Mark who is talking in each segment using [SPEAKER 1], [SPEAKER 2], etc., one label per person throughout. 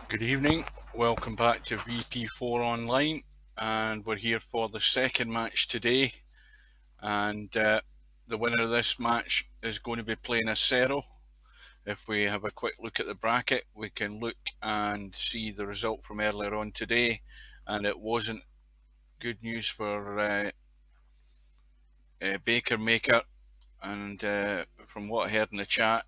[SPEAKER 1] Good evening, welcome back to VP4 Online, and we're here for the second match today, and the winner of this match is going to be playing Acero. If we have a quick look at the bracket, we can look and see the result from earlier on today, and it wasn't good news for Baker Maker, and from what I heard in the chat,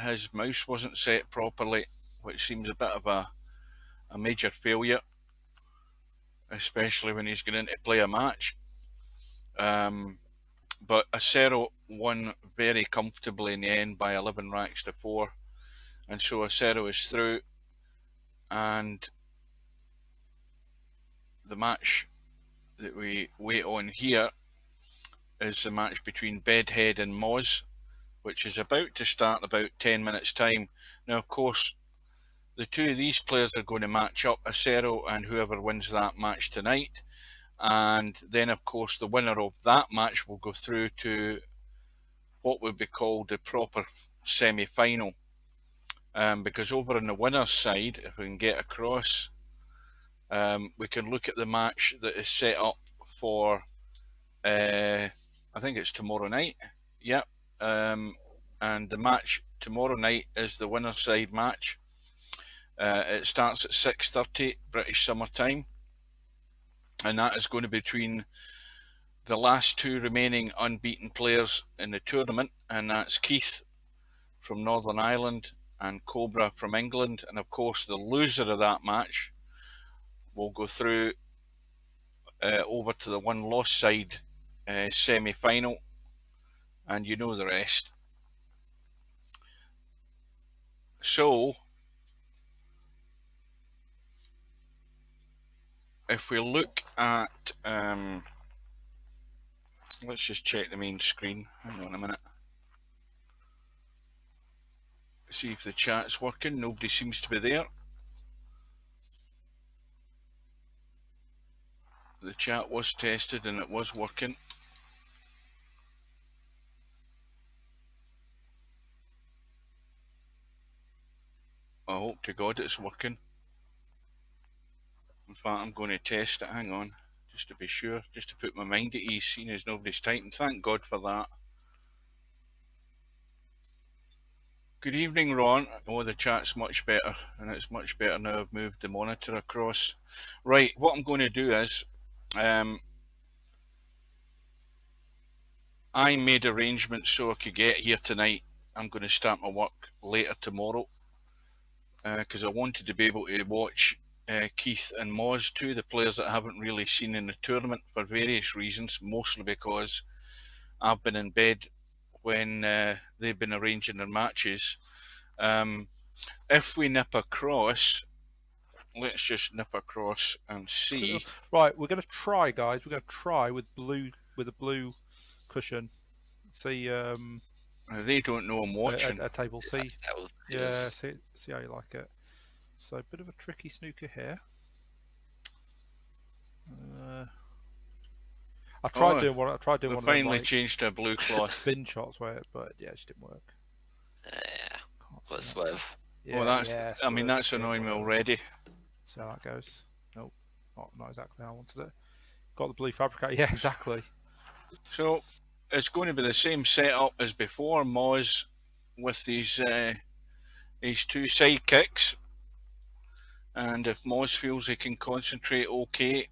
[SPEAKER 1] his mouse wasn't set properly, which seems a bit of a major failure, especially when he's going to play a match. But Acero won very comfortably in the end by 11 racks to 4, and so Acero is through. And the match that we wait on here is the match between Bedhead and Moz, which is about to start in about 10 minutes time. Now, of course, the two of these players are going to match up, Acero and whoever wins that match tonight. And then, of course, the winner of that match will go through to what would be called the proper semi-final. Because over on the winner's side, if we can get across, we can look at the match that is set up for, I think it's tomorrow night. Yep. And the match tomorrow night is the winner's side match. It starts at 6:30 British Summer Time, and that is going to be between the last two remaining unbeaten players in the tournament, and that's Keith from Northern Ireland and Cobra from England. And of course, the loser of that match will go through over to the one loss side semi-final, and you know the rest. So if we look at let's just check the main screen. Hang on a minute. See if the chat's working. Nobody seems to be there. The chat was tested and it was working. I hope to God it's working. In fact, I'm going to test it. Hang on, just to be sure, just to put my mind at ease, seeing as nobody's typing. Thank God for that. Good evening, Ron. Oh, the chat's much better, and it's much better now I've moved the monitor across. Right, what I'm going to do is, I made arrangements so I could get here tonight. I'm going to start my work later tomorrow, because I wanted to be able to watch Keith and Moz, two of the players that I haven't really seen in the tournament for various reasons, mostly because I've been in bed when they've been arranging their matches. If we nip across, let's just nip across and see.
[SPEAKER 2] Right, we're going to try, guys. We're going to try with a blue cushion. See,
[SPEAKER 1] they don't know I'm watching.
[SPEAKER 2] a table. See, yeah. See how you like it. So a bit of a tricky snooker here. I tried doing one.
[SPEAKER 1] They finally changed to blue cloth.
[SPEAKER 2] Spin shots, but yeah, it just didn't work.
[SPEAKER 3] Yeah, what swerve?
[SPEAKER 1] Yeah, that's. I mean, that's annoying me already.
[SPEAKER 2] So that goes. Nope, not exactly how I wanted it. Got the blue fabricator. Yeah, exactly.
[SPEAKER 1] So it's going to be the same setup as before, Moz, with these two sidekicks. And if Moz feels he can concentrate okay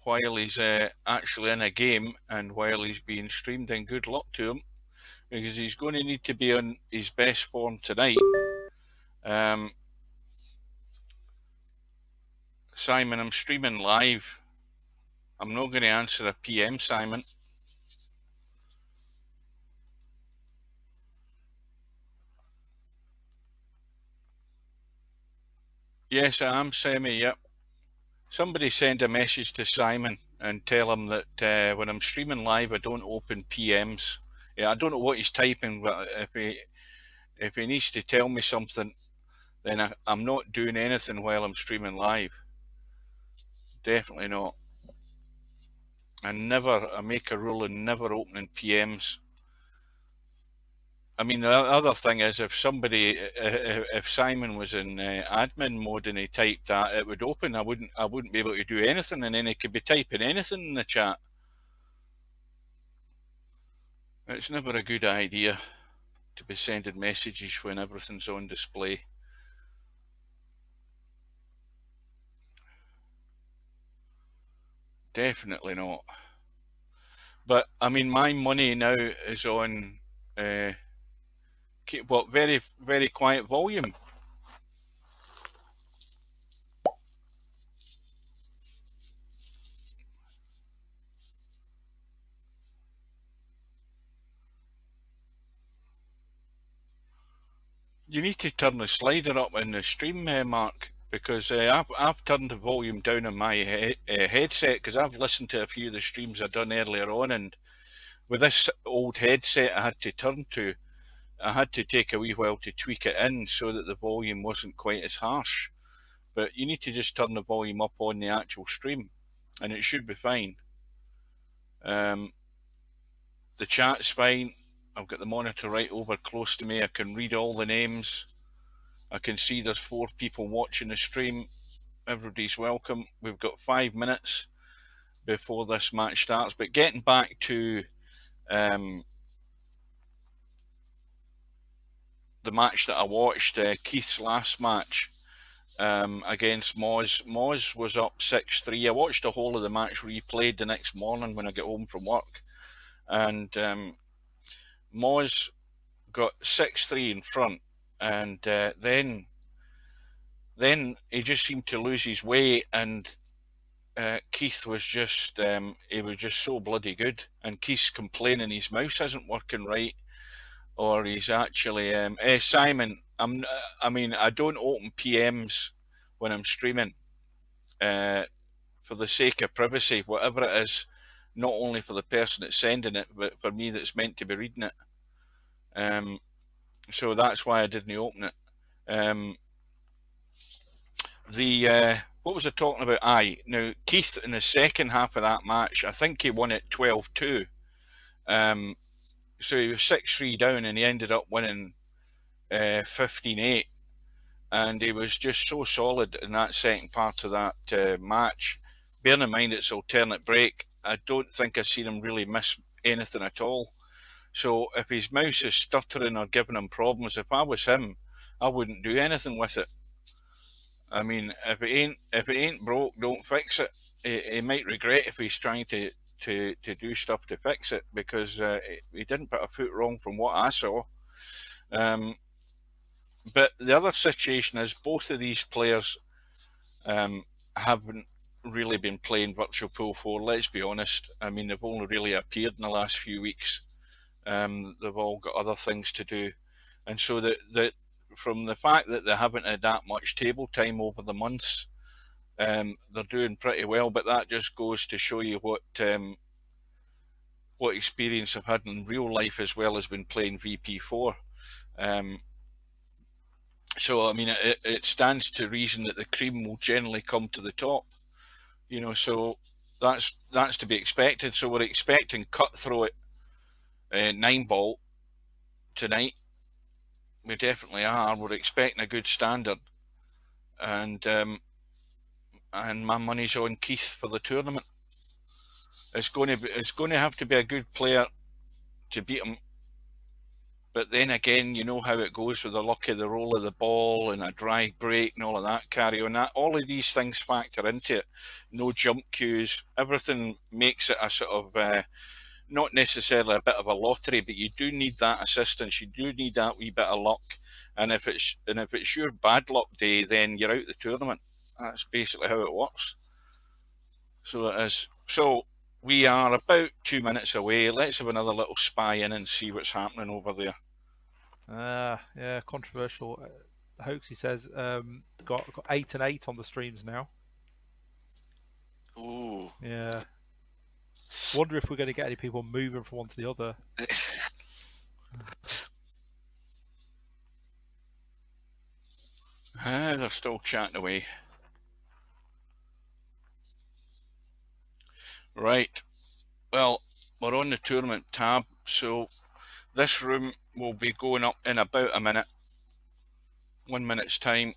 [SPEAKER 1] while he's actually in a game and while he's being streamed, then good luck to him, because he's going to need to be on his best form tonight. Simon, I'm streaming live. I'm not going to answer a PM, Simon. Yes, I am, Semi, yep. Somebody send a message to Simon and tell him that when I'm streaming live, I don't open PMs. Yeah, I don't know what he's typing, but if he needs to tell me something, then I'm not doing anything while I'm streaming live. Definitely not. I make a rule of never opening PMs. I mean, the other thing is, if Simon was in admin mode and he typed that, it would open. I wouldn't be able to do anything, and then he could be typing anything in the chat. It's never a good idea to be sending messages when everything's on display. Definitely not. But I mean, my money now is on very, very quiet volume. You need to turn the slider up in the stream, Mark, because I've turned the volume down on my headset, because I've listened to a few of the streams I've done earlier on, and with this old headset I had to take a wee while to tweak it in so that the volume wasn't quite as harsh. But you need to just turn the volume up on the actual stream, and it should be fine. The chat's fine. I've got the monitor right over close to me. I can read all the names. I can see there's 4 people watching the stream. Everybody's welcome. We've got 5 minutes before this match starts. But getting back to the match that I watched, Keith's last match against Moz. Moz was up 6-3. I watched the whole of the match replayed the next morning when I got home from work. And Moz got 6-3 in front. And then he just seemed to lose his way, and Keith was just he was just so bloody good, and Keith's complaining his mouse isn't working right, or he's actually Simon, I mean, I don't open PMs when I'm streaming for the sake of privacy, whatever it is, not only for the person that's sending it, but for me that's meant to be reading it. So that's why I didn't open it. What was I talking about? Now Keith in the second half of that match, I think he won it 12-2. So he was 6-3 down, and he ended up winning 15-8. And he was just so solid in that second part of that match. Bearing in mind it's alternate break, I don't think I've seen him really miss anything at all. So if his mouse is stuttering or giving him problems, if I was him, I wouldn't do anything with it. I mean, if it ain't broke, don't fix it. He might regret if he's trying to do stuff to fix it, because he didn't put a foot wrong from what I saw. But the other situation is both of these players haven't really been playing Virtual Pool 4, let's be honest. I mean, they've only really appeared in the last few weeks. They've all got other things to do. And so from the fact that they haven't had that much table time over the months, they're doing pretty well, but that just goes to show you what experience I've had in real life as well as been playing VP4. So I mean, it stands to reason that the cream will generally come to the top, you know. So that's to be expected. So we're expecting Cutthroat 9-ball tonight. We definitely are. We're expecting a good standard, and my money's on Keith for the tournament. It's going to have to be a good player to beat him. But then again, you know how it goes with the luck of the roll of the ball and a dry break and all of that carry on. That all of these things factor into it. No jump cues. Everything makes it a sort of not necessarily a bit of a lottery, but you do need that assistance. You do need that wee bit of luck. And if it's your bad luck day, then you're out the tournament. That's basically how it works. So it is. So we are about 2 minutes away. Let's have another little spy in and see what's happening over there.
[SPEAKER 2] Yeah, controversial. Hoaxy says got 8 and 8 on the streams now.
[SPEAKER 3] Ooh.
[SPEAKER 2] Yeah. Wonder if we're going to get any people moving from one to the other.
[SPEAKER 1] They're still chatting away. Right. Well, we're on the tournament tab. So this room will be going up in about a minute, 1 minute's time,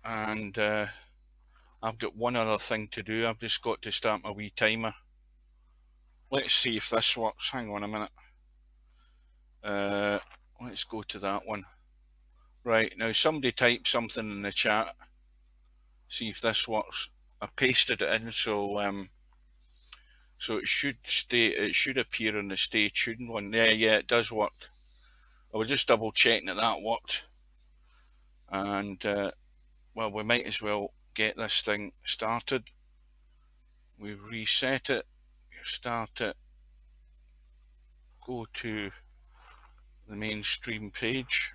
[SPEAKER 1] and I've got one other thing to do. I've just got to start my wee timer. Let's see if this works. Hang on a minute. Let's go to that one. Right, now somebody type something in the chat. See if this works. I pasted it in, so it should stay. It should appear in the stay tuned one. Yeah, it does work. I was just double checking that worked, and well, we might as well get this thing started. We reset it, start it, go to the main stream page.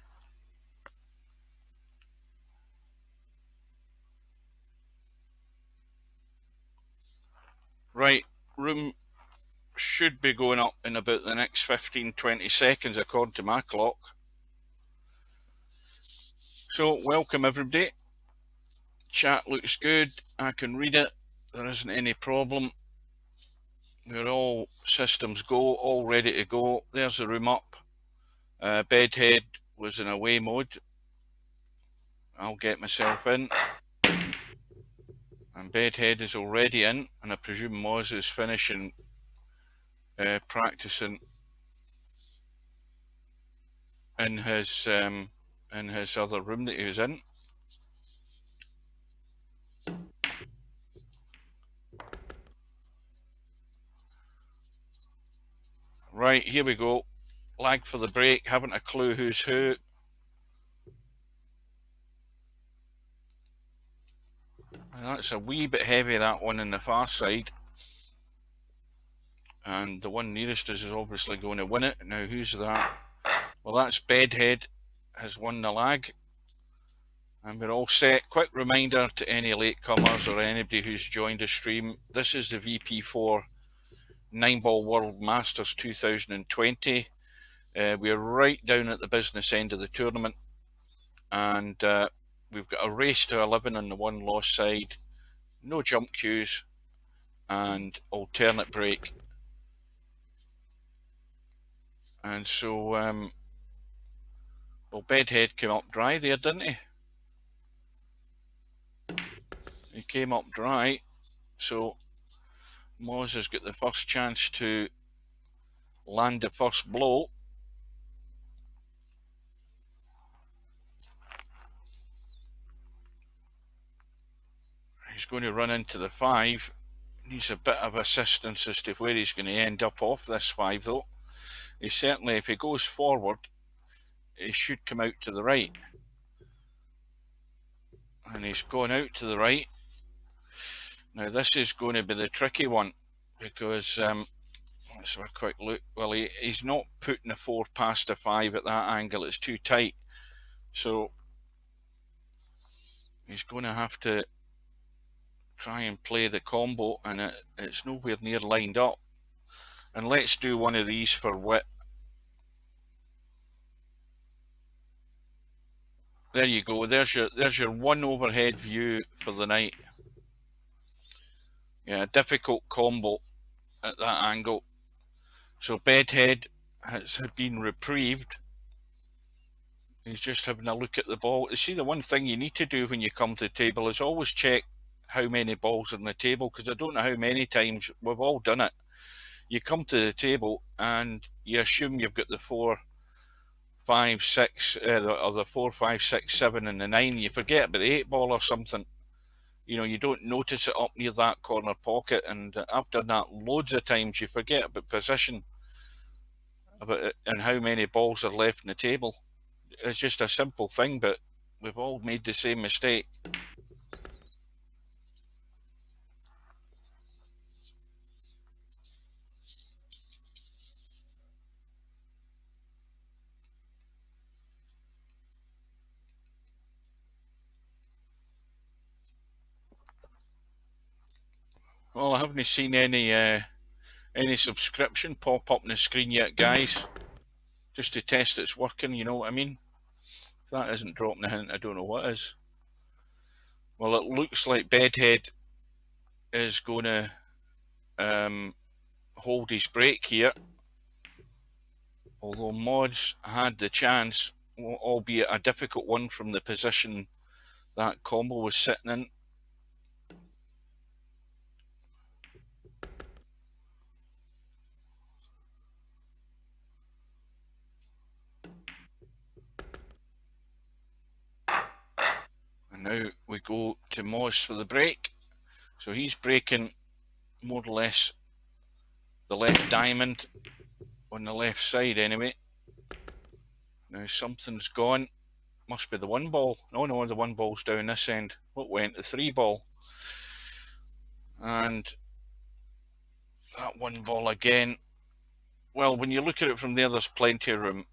[SPEAKER 1] Right, room should be going up in about the next 15-20 seconds according to my clock. So welcome everybody. Chat looks good. I can read it. There isn't any problem. We're all systems go, all ready to go. There's the room up. Bedhead was in away mode. I'll get myself in. And Bedhead is already in, and I presume Moz is finishing practicing in his other room that he was in. Right, here we go. Lag for the break, haven't a clue who's who. That's a wee bit heavy, that one on the far side. And the one nearest us is obviously going to win it. Now, who's that? Well, that's Bedhead has won the lag. And we're all set. Quick reminder to any latecomers or anybody who's joined the stream. This is the VP4 9-Ball World Masters 2020. We're right down at the business end of the tournament. And we've got a race to 11 on the one loss side. No jump queues. And alternate break. And so, well, Bedhead came up dry there, didn't he? He came up dry, so Moz has got the first chance to land the first blow. He's going to run into the 5. Needs a bit of assistance as to where he's going to end up off this 5, though. He certainly, if he goes forward, he should come out to the right. And he's going out to the right. Now, this is going to be the tricky one, because let's have a quick look. Well, he's not putting the 4 past the 5 at that angle. It's too tight. So he's going to have to try and play the combo, and it's nowhere near lined up. And let's do one of these for wit. There you go. There's your one overhead view for the night. Yeah, difficult combo at that angle. So Bedhead has been reprieved. He's just having a look at the ball. You see, the one thing you need to do when you come to the table is always check how many balls are on the table, because I don't know how many times we've all done it. You come to the table and you assume you've got the 4, 5, 6, or the 4, 5, 6, 7, and the 9. You forget about the 8 ball or something. You know, you don't notice it up near that corner pocket, and I've done that loads of times. You forget about position, about it, and how many balls are left on the table. It's just a simple thing, but we've all made the same mistake. Well, I haven't seen any subscription pop up on the screen yet, guys. Just to test it's working, you know what I mean? If that isn't dropping a hint, I don't know what is. Well, it looks like Bedhead is going to hold his break here. although Moz had the chance, albeit a difficult one from the position that combo was sitting in. And now we go to Moz for the break. So he's breaking more or less the left diamond on the left side anyway. Now something's gone. Must be the 1 ball. No, the 1 ball's down this end. What went? The 3 ball. And that 1 ball again. Well, when you look at it from there, there's plenty of room.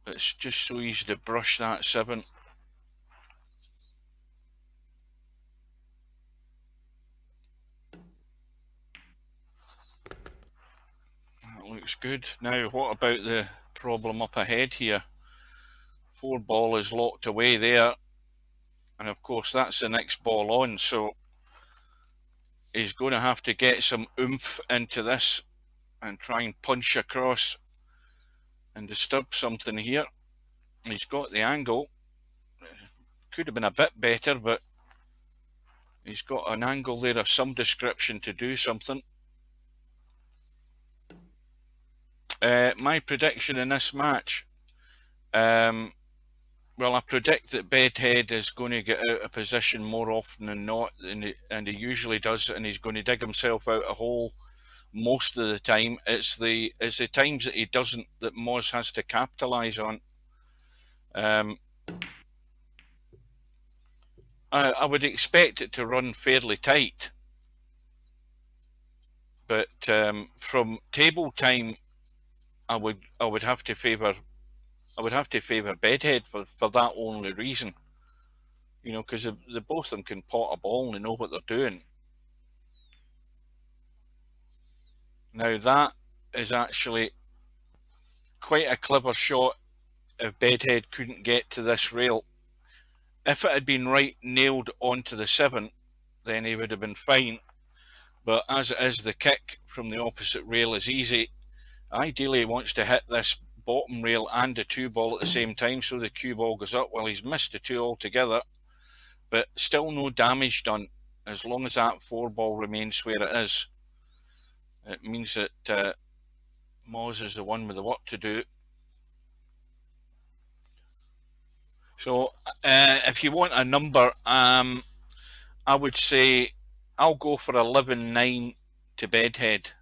[SPEAKER 1] It's just so easy to brush that 7. That looks good. Now, what about the problem up ahead here? 4 ball is locked away there. And of course, that's the next ball on. So he's going to have to get some oomph into this and try and punch across and disturb something here. He's got the angle. Could have been a bit better, but he's got an angle there of some description to do something. My prediction in this match, well, I predict that Bedhead is going to get out of position more often than not, and he usually does, and he's going to dig himself out a hole most of the time. It's the times that he doesn't that Moz has to capitalise on. I would expect it to run fairly tight, but from table time, I would have to favour Bedhead for that only reason. You know, because the both of them can pot a ball and they know what they're doing. Now that is actually quite a clever shot if Bedhead couldn't get to this rail. If it had been right nailed onto the 7, then he would have been fine. But as it is, the kick from the opposite rail is easy. Ideally, he wants to hit this bottom rail and the 2 ball at the same time, so the cue ball goes up. Well, he's missed the 2 altogether, but still no damage done. As long as that 4 ball remains where it is, it means that Moz is the one with the work to do. So if you want a number, I would say I'll go for 11-9 to Bedhead.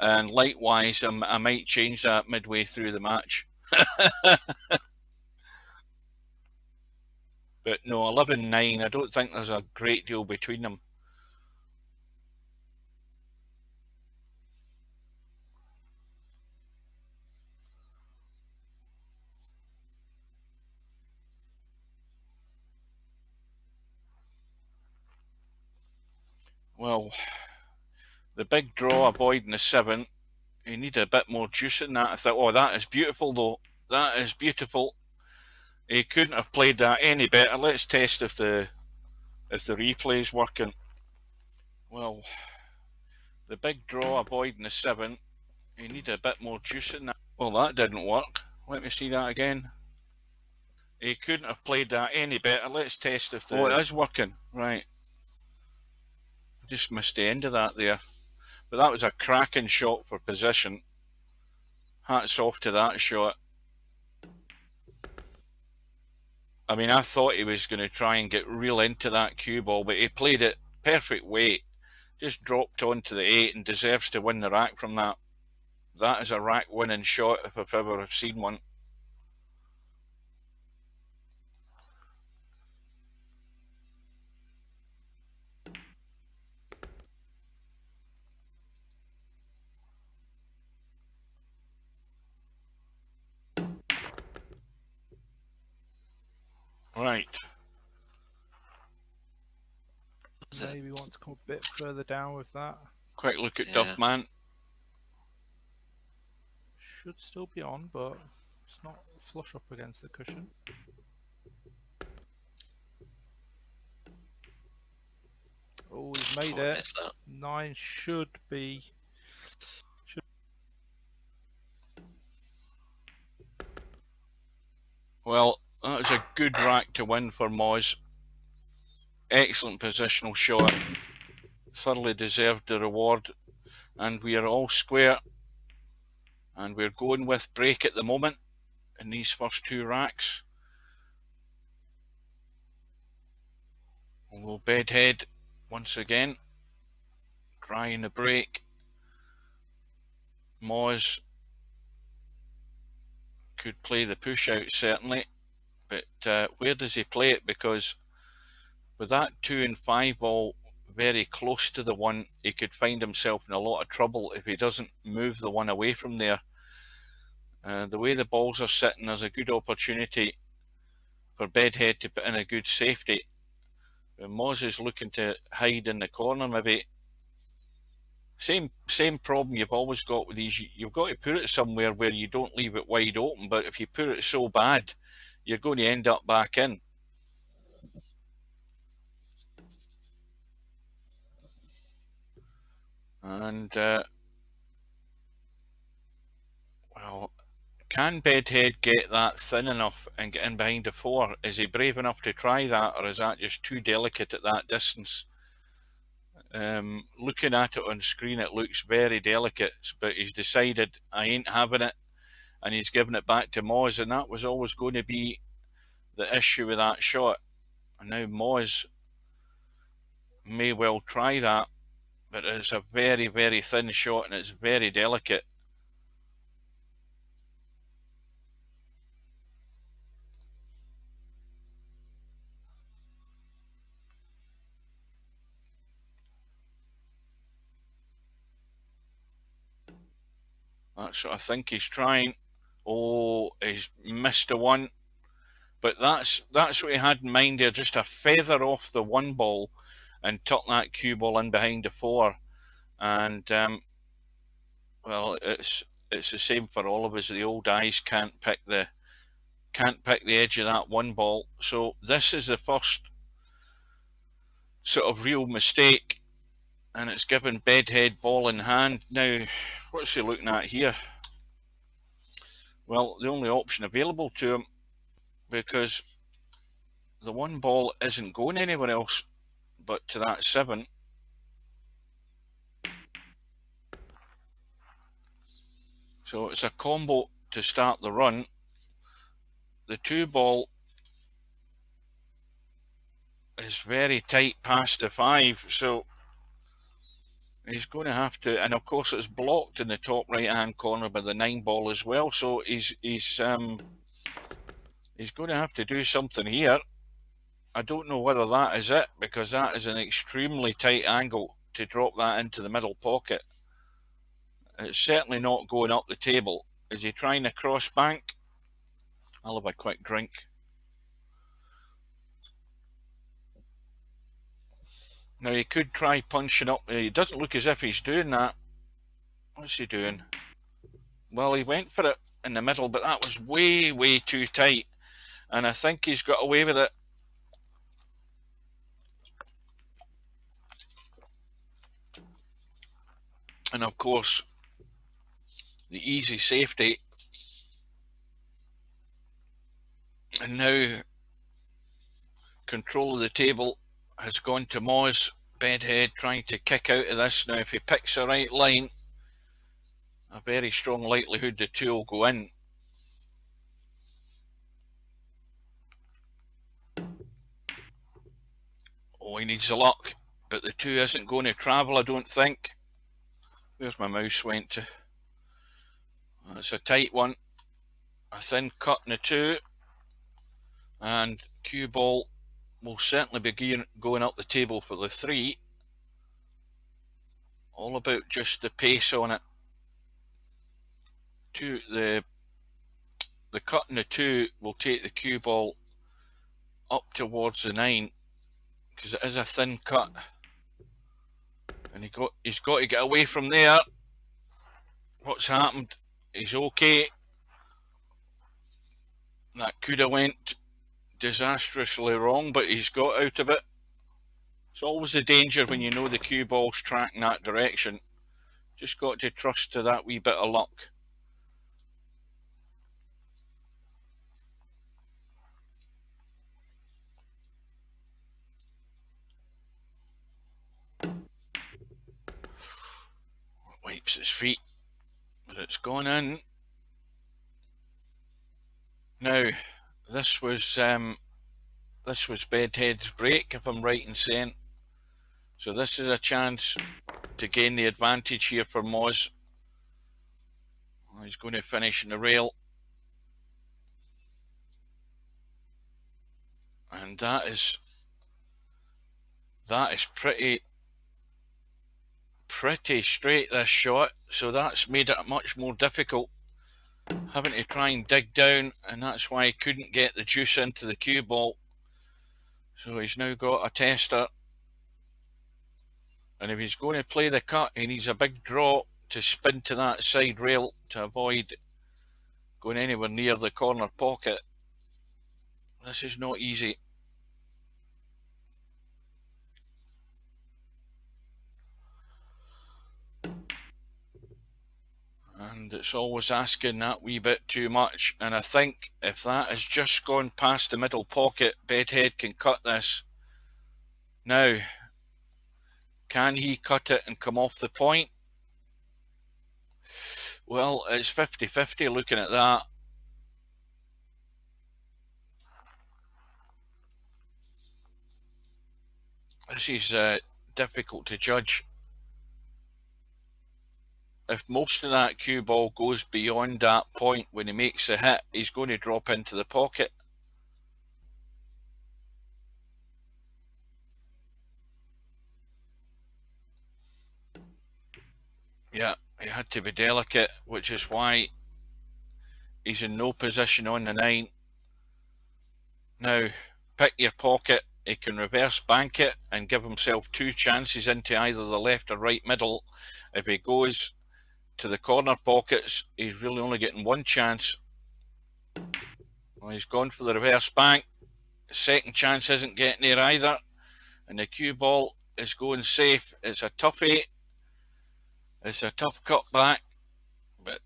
[SPEAKER 1] And likewise, I might change that midway through the match. But no, 11-9, I don't think there's a great deal between them. Well, the big draw avoiding the 7, you need a bit more juice in that. I thought, oh, that is beautiful though. That is beautiful. He couldn't have played that any better. Let's test if the replay is working. Well, the big draw avoiding the 7, you need a bit more juice in that. Well, that didn't work. Let me see that again. He couldn't have played that any better. Let's test if the... Oh, it is working. Right. Just missed the end of that there. But that was a cracking shot for position. Hats off to that shot. I mean, I thought he was going to try and get real into that cue ball, but he played it perfect weight. Just dropped onto the 8 and deserves to win the rack from that. That is a rack winning shot if I've ever seen one. Right.
[SPEAKER 2] Maybe want to come a bit further down with that.
[SPEAKER 1] Quick look at Duffman.
[SPEAKER 2] Should still be on, but it's not flush up against the cushion. Oh, he's made it. 9 should be
[SPEAKER 1] Well, that was a good rack to win for Moz. Excellent positional shot. Thoroughly deserved the reward. And we are all square. And we're going with break at the moment in these first two racks. We'll Bedhead once again. Trying the break. Moz could play the push out certainly. But where does he play it? Because with that 2 and 5 ball very close to the one, he could find himself in a lot of trouble if he doesn't move the one away from there. The way the balls are sitting, there's a good opportunity for Bedhead to put in a good safety. Moz is looking to hide in the corner maybe. Same problem you've always got with these. You've got to put it somewhere where you don't leave it wide open, but if you put it so bad, you're going to end up back in. And well, can Bedhead get that thin enough and get in behind the 4? Is he brave enough to try that, or is that just too delicate at that distance? Looking at it on screen, it looks very delicate, but he's decided I ain't having it, and he's given it back to Moz, and that was always going to be the issue with that shot. And now Moz may well try that, but it's a very, very thin shot and it's very delicate. That's what I think he's trying. Oh, he's missed a one. But that's what he had in mind there, just a feather off the 1 ball and tuck that cue ball in behind the 4. And well, it's the same for all of us. The old eyes can't pick the edge of that 1 ball. So this is the first sort of real mistake, and it's given Bedhead ball in hand. Now, what's he looking at here? Well, the only option available to him, because the 1 ball isn't going anywhere else but to that 7. So it's a combo to start the run. The 2 ball is very tight past the 5, so he's going to have to, and of course it's blocked in the top right hand corner by the 9 ball as well, so he's going to have to do something here. I don't know whether that is it, because that is an extremely tight angle to drop that into the middle pocket. It's certainly not going up the table. Is he trying a cross bank? I'll have a quick drink. Now he could try punching up. It doesn't look as if he's doing that. What's he doing? Well, he went for it in the middle, but that was way, way too tight. And I think he's got away with it. And of course, the easy safety. And now control of the table has gone to Moz. Bedhead trying to kick out of this. Now if he picks the right line, a very strong likelihood the 2 will go in. Oh, he needs the luck, but the 2 isn't going to travel, I don't think. Where's my mouse went to? It's a tight one. A thin cut in the 2, and cue ball will certainly be going up the table for the 3. All about just the pace on it. The cut in the 2 will take the cue ball up towards the 9, because it is a thin cut, and he's got to get away from there. What's happened? He's okay. That could have went disastrously wrong, but he's got out of it. It's always a danger when you know the cue ball's tracking that direction. Just got to trust to that wee bit of luck. Wipes his feet, but it's gone in. Now, this was Bedhead's break, if I'm right in saying. So this is a chance to gain the advantage here for Moz. Well, he's going to finish in the rail. And that is pretty straight, this shot. So that's made it much more difficult, having to try and dig down, and that's why he couldn't get the juice into the cue ball. So he's now got a tester. And if he's going to play the cut, he needs a big draw to spin to that side rail to avoid going anywhere near the corner pocket. This is not easy. And it's always asking that wee bit too much. And I think if that has just gone past the middle pocket, Bedhead can cut this. Now, can he cut it and come off the point? Well, it's 50-50 looking at that. This is difficult to judge. If most of that cue ball goes beyond that point when he makes a hit, he's going to drop into the pocket. Yeah, he had to be delicate, which is why he's in no position on the 9. Now, pick your pocket. He can reverse bank it and give himself 2 chances into either the left or right middle. If he goes to the corner pockets, he's really only getting 1 chance. Well, he's gone for the reverse bank. Second chance isn't getting there either. And the cue ball is going safe. It's a toughie. It's a tough cut back. But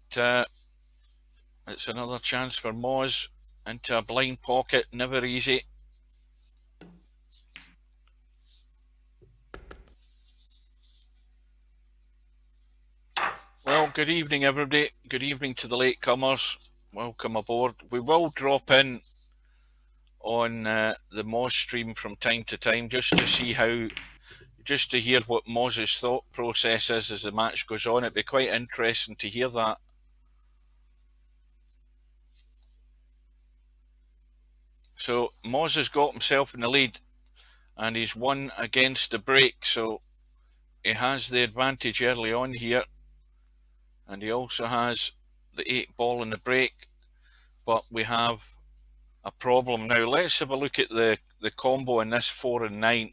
[SPEAKER 1] it's another chance for Moz into a blind pocket. Never easy. Well, good evening, everybody. Good evening to the latecomers. Welcome aboard. We will drop in on the Moz stream from time to time just to see how, just to hear what Moz's thought process is as the match goes on. It'd be quite interesting to hear that. So Moz has got himself in the lead and he's won against the break, so he has the advantage early on here. And he also has the 8 ball in the break, but we have a problem. Now let's have a look at the combo in this 4 and 9.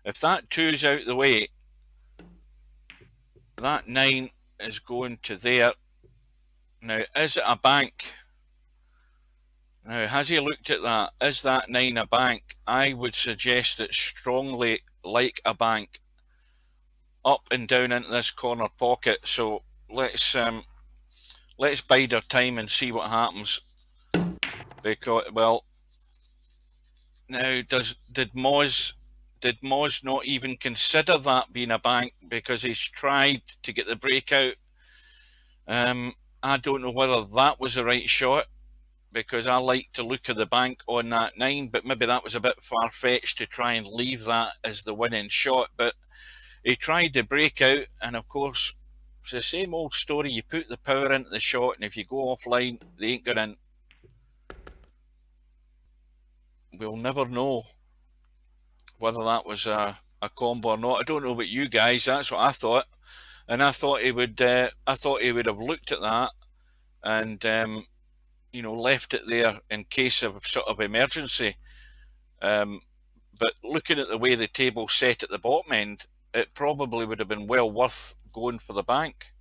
[SPEAKER 1] If that 2 is out the way, that 9 is going to there. Now, is it a bank? Now, has he looked at that? Is that 9 a bank? I would suggest it strongly like a bank. Up and down into this corner pocket. So let's bide our time and see what happens. Because, well, now did Moz not even consider that being a bank because he's tried to get the breakout? I don't know whether that was the right shot, because I like to look at the bank on that 9, but maybe that was a bit far-fetched to try and leave that as the winning shot. But he tried the breakout, and of course it's the same old story. You put the power into the shot, and if you go offline, they ain't going in. We'll never know whether that was a combo or not. I don't know about you guys. That's what I thought, and I thought he would. I thought he would have looked at that and left it there in case of sort of emergency. But looking at the way the table set at the bottom end, it probably would have been well worth going for the bank.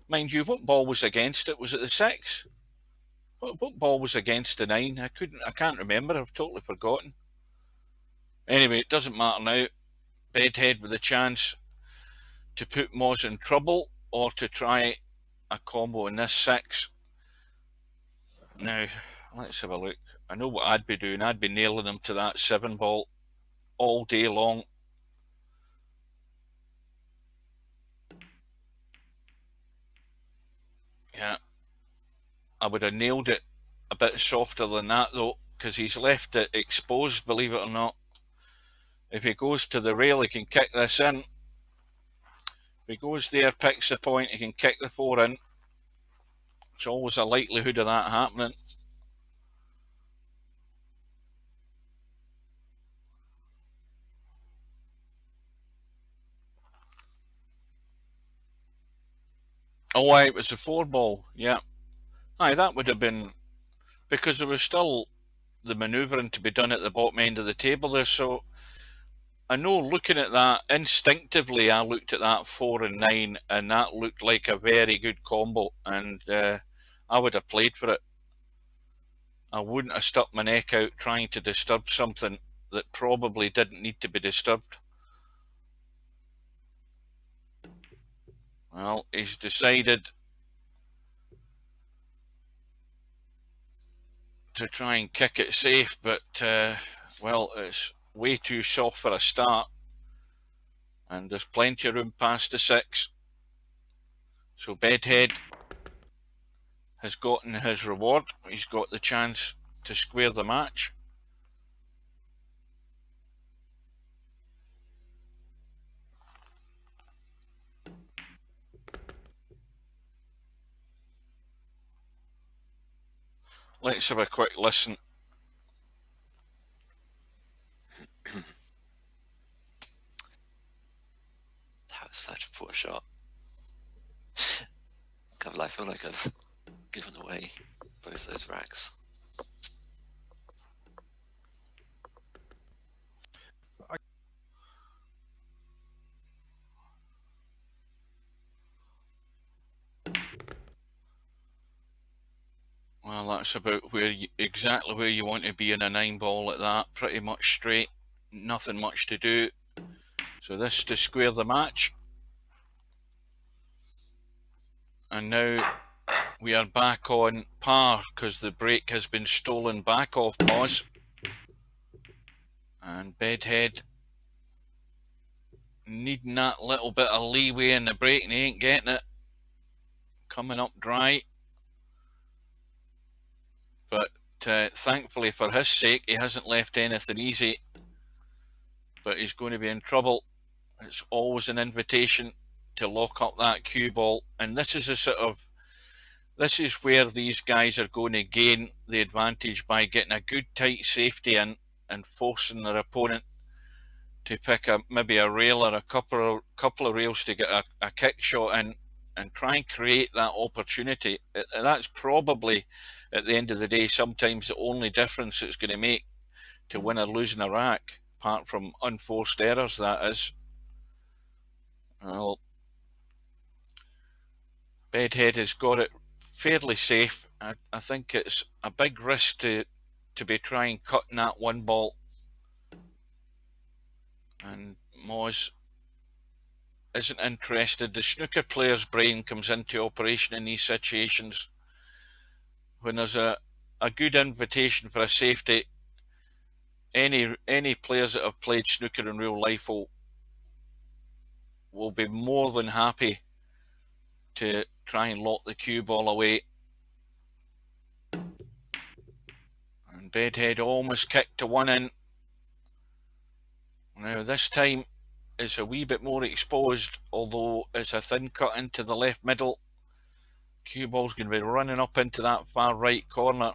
[SPEAKER 1] Mind you, what ball was against it? Was it the 6? What ball was against the 9? I can't remember. I've totally forgotten. Anyway, it doesn't matter now. Bedhead with a chance to put Moz in trouble or to try a combo in this 6. Now, let's have a look. I know what I'd be doing. I'd be nailing him to that 7 ball all day long. Yeah. I would have nailed it a bit softer than that though, because he's left it exposed, believe it or not. If he goes to the rail, he can kick this in. If he goes there, picks the point, he can kick the 4 in. There's always a likelihood of that happening. Oh, aye, it was a 4 ball, yeah. Aye, that would have been, because there was still the manoeuvring to be done at the bottom end of the table there, so I know looking at that, instinctively I looked at that 4 and 9 and that looked like a very good combo, and I would have played for it. I wouldn't have stuck my neck out trying to disturb something that probably didn't need to be disturbed. Well, he's decided to try and kick it safe, but well, it's way too soft for a start, and there's plenty of room past the 6. So Bedhead has gotten his reward. He's got the chance to square the match. Let's have a quick listen.
[SPEAKER 3] That was such a poor shot. I feel like I've given away both those racks.
[SPEAKER 1] Well, that's about exactly where you want to be in a 9 ball at that. Pretty much straight, nothing much to do. So this to square the match. And now we are back on par because the break has been stolen back off Moz. And Bedhead needing that little bit of leeway in the break, and he ain't getting it. Coming up dry. But thankfully for his sake, he hasn't left anything easy. But he's going to be in trouble. It's always an invitation to lock up that cue ball. And this is this is where these guys are going to gain the advantage by getting a good tight safety in and forcing their opponent to pick maybe a rail or a couple of rails to get a kick shot in and try and create that opportunity. That's probably, at the end of the day, sometimes the only difference it's going to make to win or losing a rack, apart from unforced errors, that is. Well, Bedhead has got it fairly safe. I think it's a big risk to be trying cutting that 1 ball. And Moz isn't interested. The snooker player's brain comes into operation in these situations. When there's a good invitation for a safety, any players that have played snooker in real life will be more than happy to try and lock the cue ball away. And Bedhead almost kicked to 1 in. Now this time it's a wee bit more exposed, although it's a thin cut into the left middle. Cue ball's going to be running up into that far right corner,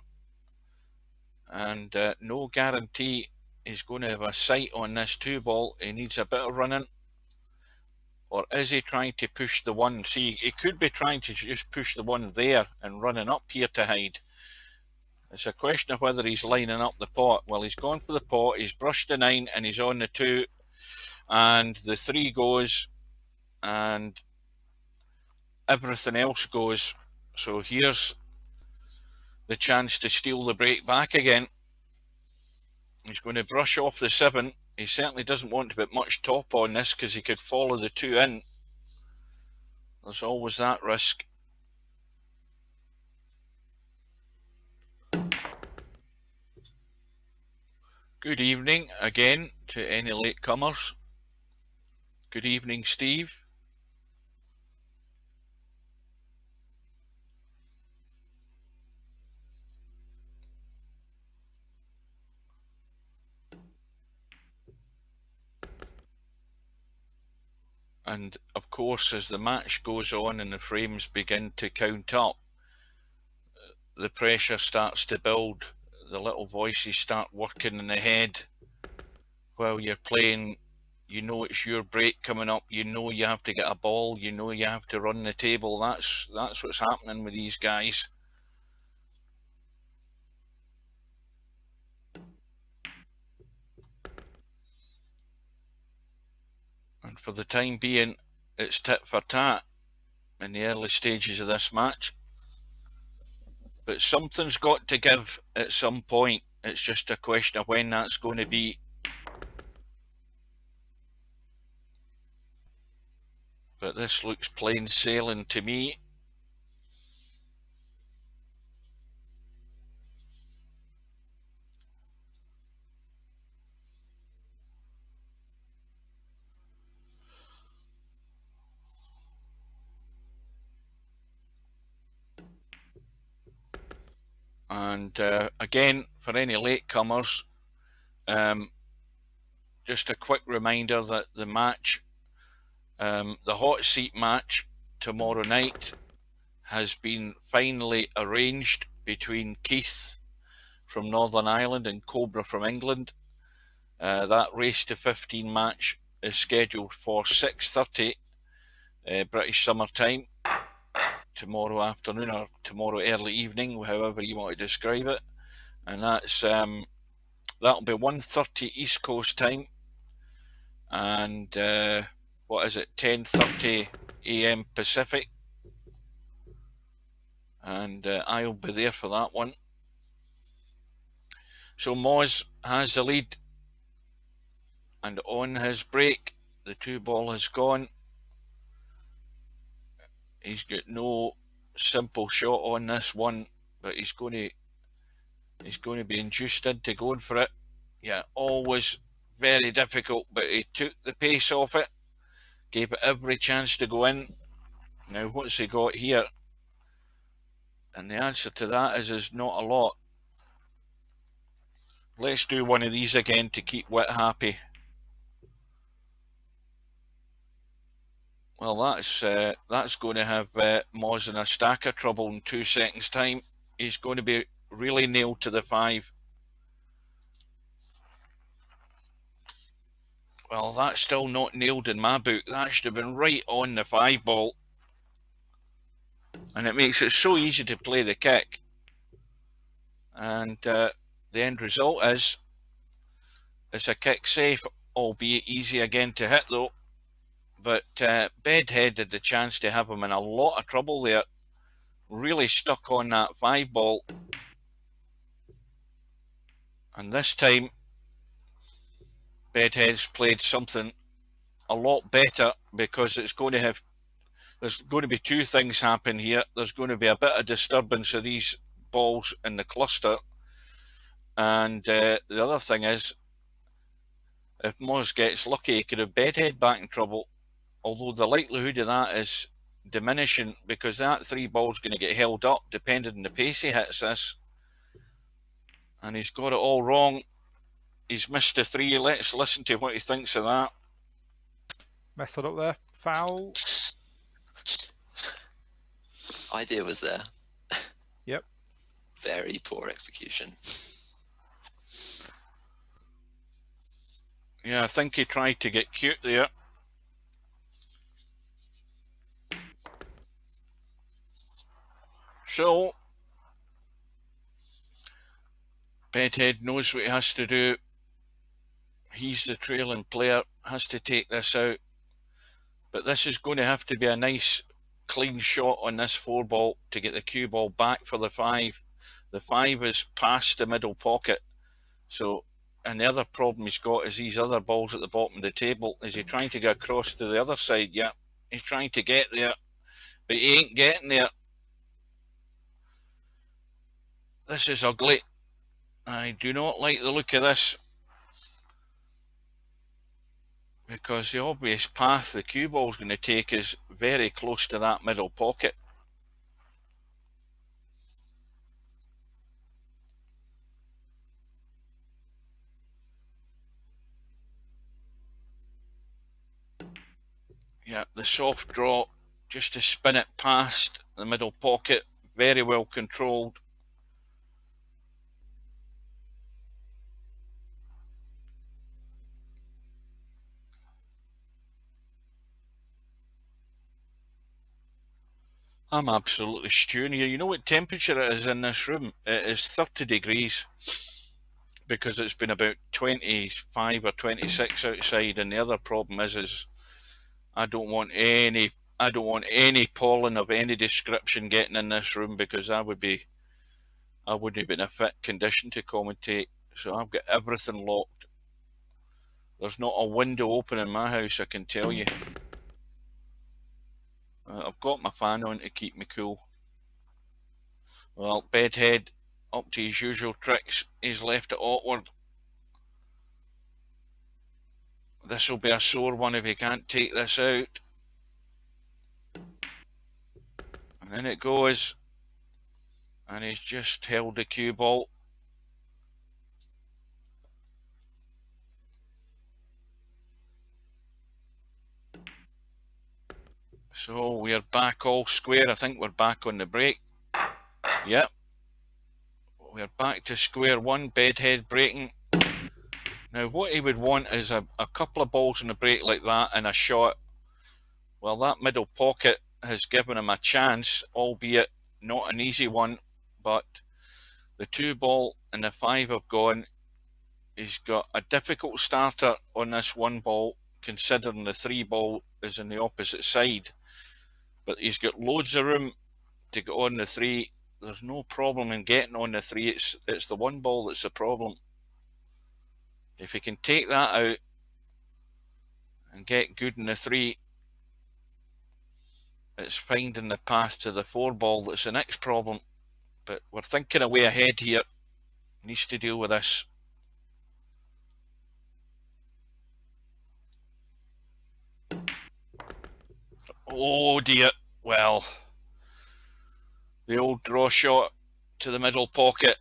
[SPEAKER 1] and no guarantee he's going to have a sight on this 2 ball. He needs a bit of running. Or is he trying to push the 1? See, he could be trying to just push the 1 there and running up here to hide. It's a question of whether he's lining up the pot. Well, he's gone for the pot, he's brushed the 9 and he's on the 2, and the 3 goes, and everything else goes. So here's the chance to steal the break back again. He's going to brush off the 7. He certainly doesn't want to put much top on this because he could follow the 2 in. There's always that risk. Good evening again to any latecomers. Good evening, Steve. And of course, as the match goes on and the frames begin to count up, the pressure starts to build. The little voices start working in the head while you're playing. You know it's your break coming up. You know you have to get a ball. You know you have to run the table. That's what's happening with these guys. And for the time being, it's tit for tat in the early stages of this match. But something's got to give at some point. It's just a question of when that's going to be. But this looks plain sailing to me. And again, for any latecomers, just a quick reminder that the match, the hot seat match tomorrow night, has been finally arranged between Keith from Northern Ireland and Cobra from England. That race to 15 match is scheduled for 6:30 British summer time tomorrow afternoon or tomorrow early evening, however you want to describe it. And that's that'll be 1:30 East Coast time, and what is it, 10:30 a.m. Pacific, and I'll be there for that one. So Moz has the lead, and on his break, the 2-ball has gone. He's got no simple shot on this one, but he's going to be induced into going for it. Yeah, always very difficult, but he took the pace off it, gave it every chance to go in. Now, what's he got here? And the answer to that is not a lot. Let's do one of these again to keep Wit happy. Well, that's going to have Moz in a stack of trouble in 2 seconds' time. He's going to be really nailed to the 5. Well, that's still not nailed in my book. That should have been right on the 5-ball. And it makes it so easy to play the kick. And the end result is it's a kick safe, albeit easy again to hit though. But Bedhead had the chance to have him in a lot of trouble there. Really stuck on that 5-ball. And this time, Bedhead's played something a lot better, because it's going to have, there's going to be 2 things happen here. There's going to be a bit of disturbance of these balls in the cluster. And the other thing is, if Moz gets lucky, he could have Bedhead back in trouble. Although the likelihood of that is diminishing, because that 3-ball's going to get held up depending on the pace he hits this. And he's got it all wrong. He's missed a 3. Let's listen to what he thinks of that.
[SPEAKER 2] Messed it up there. Foul.
[SPEAKER 3] Idea was there.
[SPEAKER 2] Yep.
[SPEAKER 3] Very poor execution.
[SPEAKER 1] Yeah, I think he tried to get cute there. So, Bedhead knows what he has to do. He's the trailing player, has to take this out. But this is going to have to be a nice, clean shot on this 4-ball to get the cue ball back for the 5. The 5 is past the middle pocket. So, and the other problem he's got is these other balls at the bottom of the table. Is he trying to get across to the other side? Yeah, he's trying to get there, but he ain't getting there. This is ugly. I do not like the look of this, because the obvious path the cue ball is going to take is very close to that middle pocket. Yeah, the soft draw just to spin it past the middle pocket, very well controlled. I'm absolutely stewing here. You know what temperature it is in this room? It is 30 degrees because it's been about 25 or 26 outside, and the other problem is I don't want any pollen of any description getting in this room, because I wouldn't be in a fit condition to commentate. So I've got everything locked. There's not a window open in my house, I can tell you. I've got my fan on to keep me cool. Well, Bedhead, up to his usual tricks, he's left it awkward. This will be a sore one if he can't take this out. And in it goes. And he's just held the cue ball. So we're back all square. I think we're back on the break. Yep. We're back to square one. Bedhead breaking. Now what he would want is a couple of balls in the break like that and a shot. Well, that middle pocket has given him a chance, albeit not an easy one, but the 2 ball and the 5 have gone. He's got a difficult starter on this 1 ball, considering the 3 ball is on the opposite side, but he's got loads of room to get on the 3. There's no problem in getting on the 3. It's the 1 ball that's the problem. If he can take that out and get good in the 3, it's finding the path to the 4 ball that's the next problem. But we're thinking a way ahead here. Needs to deal with this. Oh dear. Well, the old draw shot to the middle pocket.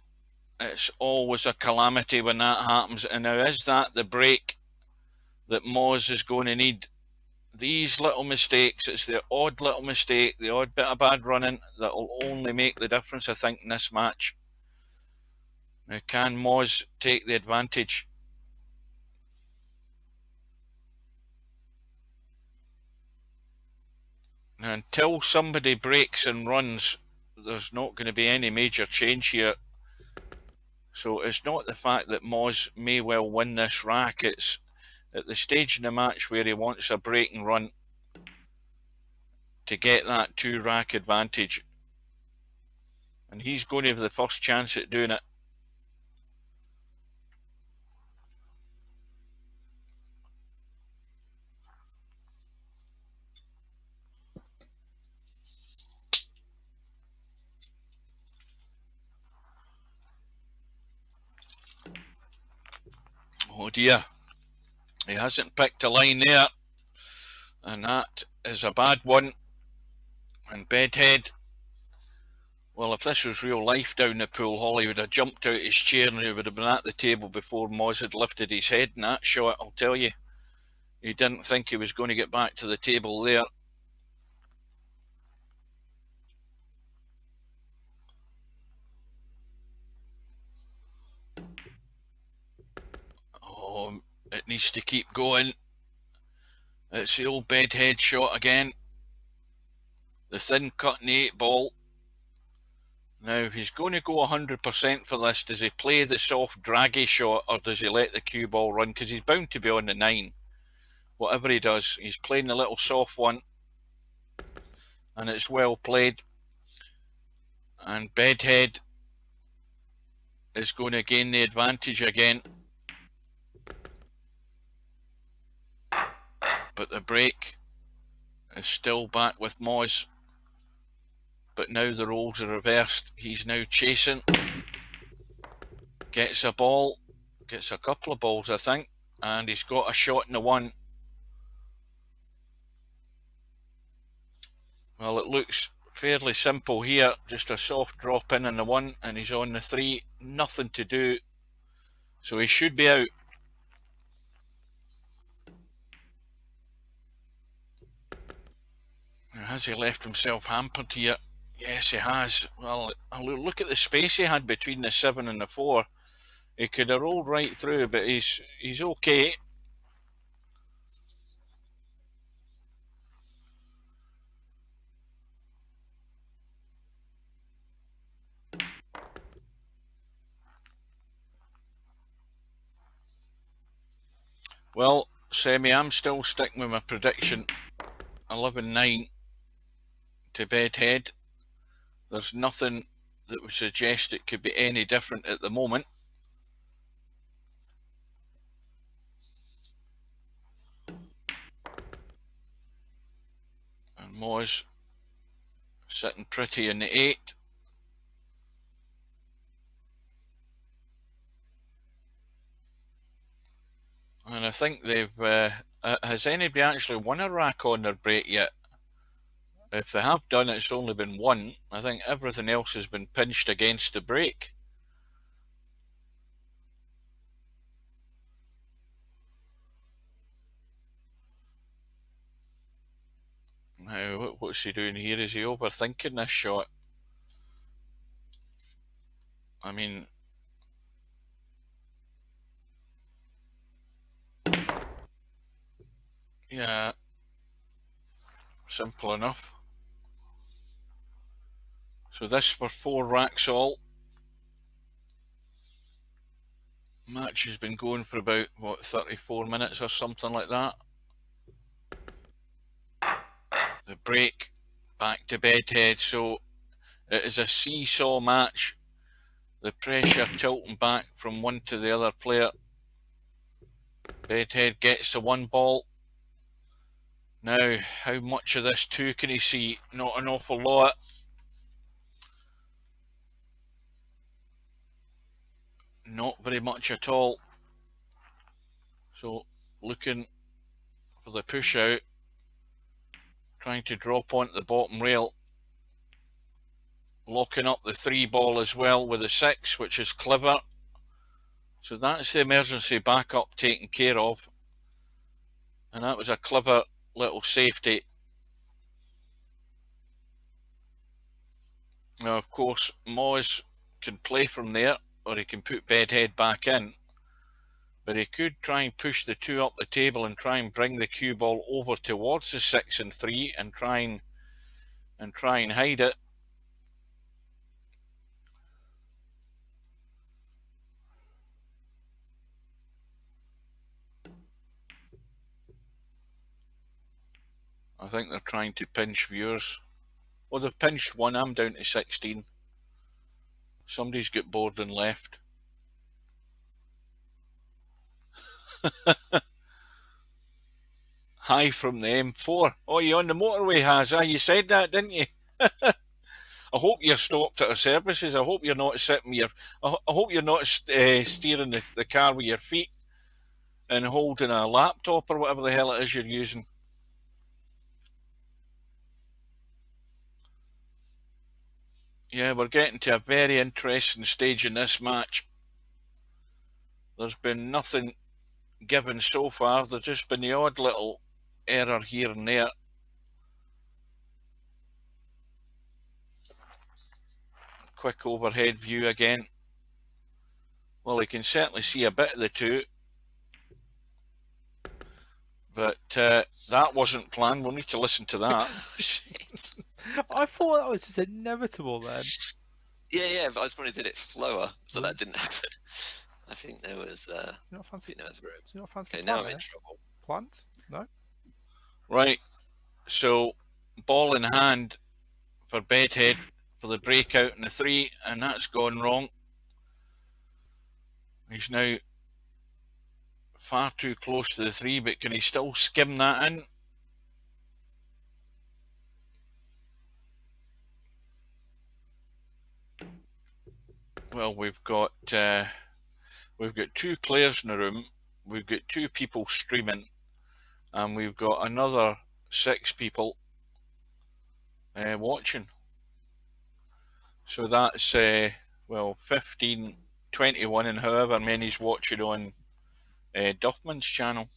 [SPEAKER 1] It's always a calamity when that happens. And now, is that the break that Moz is going to need? These little mistakes, it's the odd little mistake, the odd bit of bad running that will only make the difference, I think, in this match. Now, can Moz take the advantage? Now, until somebody breaks and runs, there's not going to be any major change here. So it's not the fact that Moz may well win this rack, it's at the stage in the match where he wants a break and run to get that 2 rack advantage. And he's going to have the first chance at doing it. Oh dear. He hasn't picked a line there. And that is a bad one. And Bedhead, well, if this was real life down the pool hall, he would have jumped out his chair and he would have been at the table before Moz had lifted his head in that shot, I'll tell you. He didn't think he was going to get back to the table there. Oh, it needs to keep going. It's the old Bedhead shot again. The thin cut in the 8 ball. Now, if he's going to go 100% for this, does he play the soft draggy shot or does he let the cue ball run? Because he's bound to be on the 9. Whatever he does, he's playing the little soft one. And it's well played. And Bedhead is going to gain the advantage again. But the break is still back with Moz. But now the roles are reversed. He's now chasing. Gets a ball. Gets a couple of balls, I think. And he's got a shot in the 1. Well, it looks fairly simple here. Just a soft drop in on the 1. And he's on the 3. Nothing to do. So he should be out. Has he left himself hampered here? Yes, he has. Well, look at the space he had between the 7 and the 4. He could have rolled right through, but he's okay. Well, Semi, I'm still sticking with my prediction. 11-9 to Bedhead. There's nothing that would suggest it could be any different at the moment. And Moz sitting pretty in the 8. And I think they've... has anybody actually won a rack on their break yet? If they have done, it's only been one. I think everything else has been pinched against the break. Now, what's he doing here? Is he overthinking this shot? I mean... yeah, simple enough. So this for 4 racks all. Match has been going for about, what, 34 minutes or something like that. The break back to Bedhead, so it is a seesaw match. The pressure tilting back from one to the other player. Bedhead gets the 1 ball. Now, how much of this too can he see? Not an awful lot. Not very much at all. So, looking for the push out. Trying to drop onto the bottom rail. Locking up the 3 ball as well with the 6, which is clever. So that's the emergency backup taken care of. And that was a clever little safety. Now, of course, Moz can play from there, or he can put Bedhead back in. But he could try and push the 2 up the table and try and bring the cue ball over towards the 6 and 3 and try and hide it. I think they're trying to pinch viewers. Well, they've pinched 1. I'm down to 16. Somebody's got bored and left. Hi from the M4. Oh, you on the motorway, Haz? You said that, didn't you? I hope you're stopped at our services. I hope you're not sitting with I hope you're not steering the car with your feet and holding a laptop or whatever the hell it is you're using. Yeah, we're getting to a very interesting stage in this match. There's been nothing given so far. There's just been the odd little error here and there. Quick overhead view again. Well, you can certainly see a bit of the 2. But that wasn't planned. We'll need to listen to that.
[SPEAKER 2] I thought that was just inevitable then.
[SPEAKER 3] Yeah, but I just wanted to do it slower, so that didn't happen. I think there was...
[SPEAKER 2] You're not fancy. You're not fancy.
[SPEAKER 3] Okay, now I'm in trouble.
[SPEAKER 2] Plant? No?
[SPEAKER 1] Right. So, ball in hand for Bedhead for the breakout in the 3, and that's gone wrong. He's now far too close to the 3, but can he still skim that in? Well, we've got 2 players in the room, we've got 2 people streaming, and we've got another 6 people watching. So that's, well, 15, 21, and however many's watching on Duffman's channel.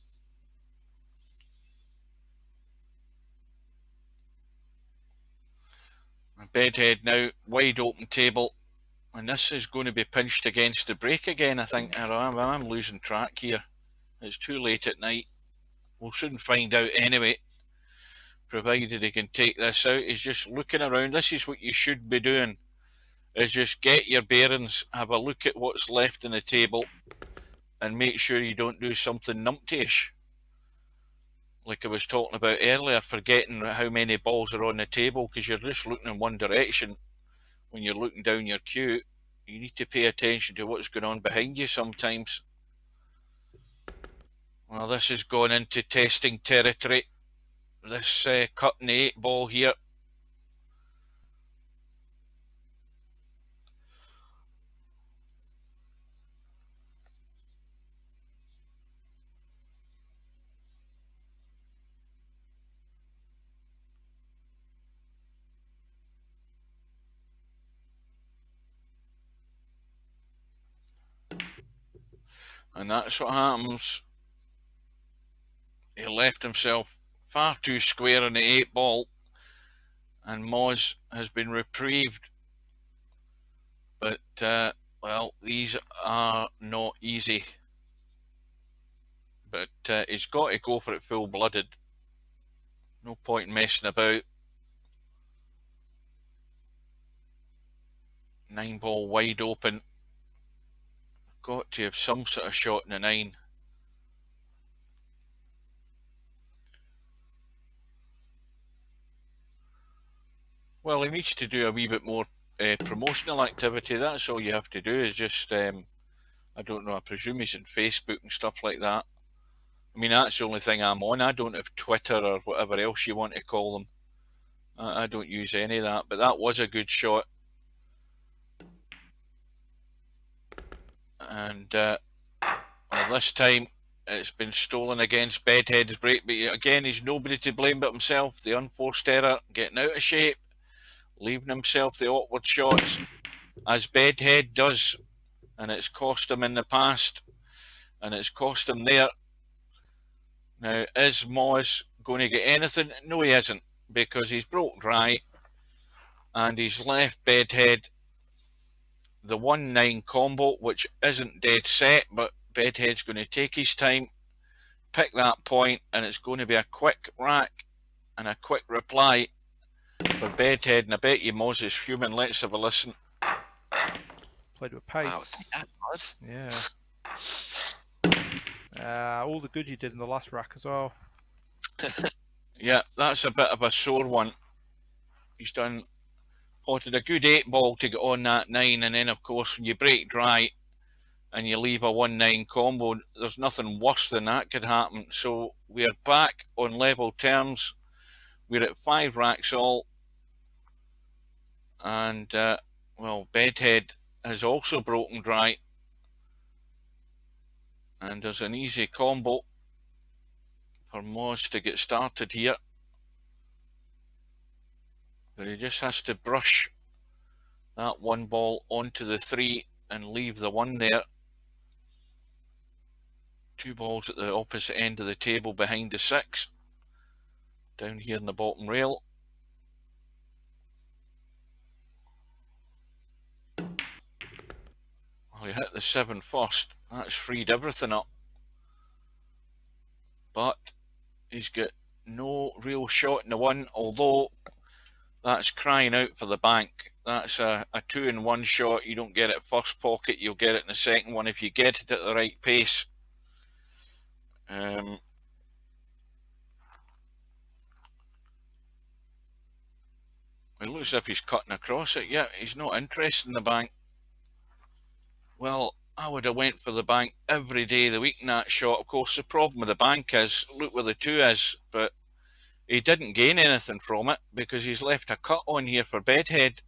[SPEAKER 1] Bedhead now, wide open table. And this is going to be pinched against the break again, I think. I'm losing track here. It's too late at night. We'll soon find out anyway. Provided he can take this out. He's just looking around. This is what you should be doing. Is just get your bearings, have a look at what's left on the table, and make sure you don't do something numpty-ish. Like I was talking about earlier, forgetting how many balls are on the table because you're just looking in one direction when you're looking down your cue. You need to pay attention to what's going on behind you sometimes. Well, this has gone into testing territory. This cutting the 8 ball here. And that's what happens. He left himself far too square on the 8 ball. And Moz has been reprieved. But, well, these are not easy. But he's got to go for it full-blooded. No point messing about. 9 ball wide open. Got to have some sort of shot in the 9. Well, he needs to do a wee bit more promotional activity. That's all you have to do is just, I don't know, I presume he's on Facebook and stuff like that. I mean, that's the only thing I'm on. I don't have Twitter or whatever else you want to call them. I don't use any of that, but that was a good shot. And well, this time it's been stolen against Bedhead's break, but again, he's nobody to blame but himself. The unforced error, getting out of shape, leaving himself the awkward shots, as Bedhead does, and it's cost him in the past, and it's cost him there. Now, is Moz going to get anything? No, he isn't, because he's broke dry, and he's left Bedhead the 1-9 combo, which isn't dead set, but Bedhead's going to take his time, pick that point, and it's going to be a quick rack and a quick reply for Bedhead, and I bet you Moz is fuming. Let's have a listen.
[SPEAKER 2] Played with pace.
[SPEAKER 3] Wow, that
[SPEAKER 2] Yeah. All the good you did in the last rack as well.
[SPEAKER 1] Yeah, that's a bit of a sore one. He's potted a good 8 ball to get on that 9, and then of course when you break dry and you leave a 1-9 combo, there's nothing worse than that could happen. So we're back on level terms. We're at 5 racks all, and well, Bedhead has also broken dry, and there's an easy combo for Moz to get started here, but he just has to brush that 1 ball onto the 3 and leave the 1 there. 2 balls at the opposite end of the table behind the 6, down here in the bottom rail. Well, he hit the 7 first. That's freed everything up, but he's got no real shot in the 1, although that's crying out for the bank. That's a 2-in-1 shot. You don't get it first pocket, you'll get it in the second one if you get it at the right pace. It looks as if he's cutting across it. Yeah, he's not interested in the bank. Well, I would have went for the bank every day of the week in that shot. Of course, the problem with the bank is, look where the 2 is, but he didn't gain anything from it because he's left a cut on here for Bedhead,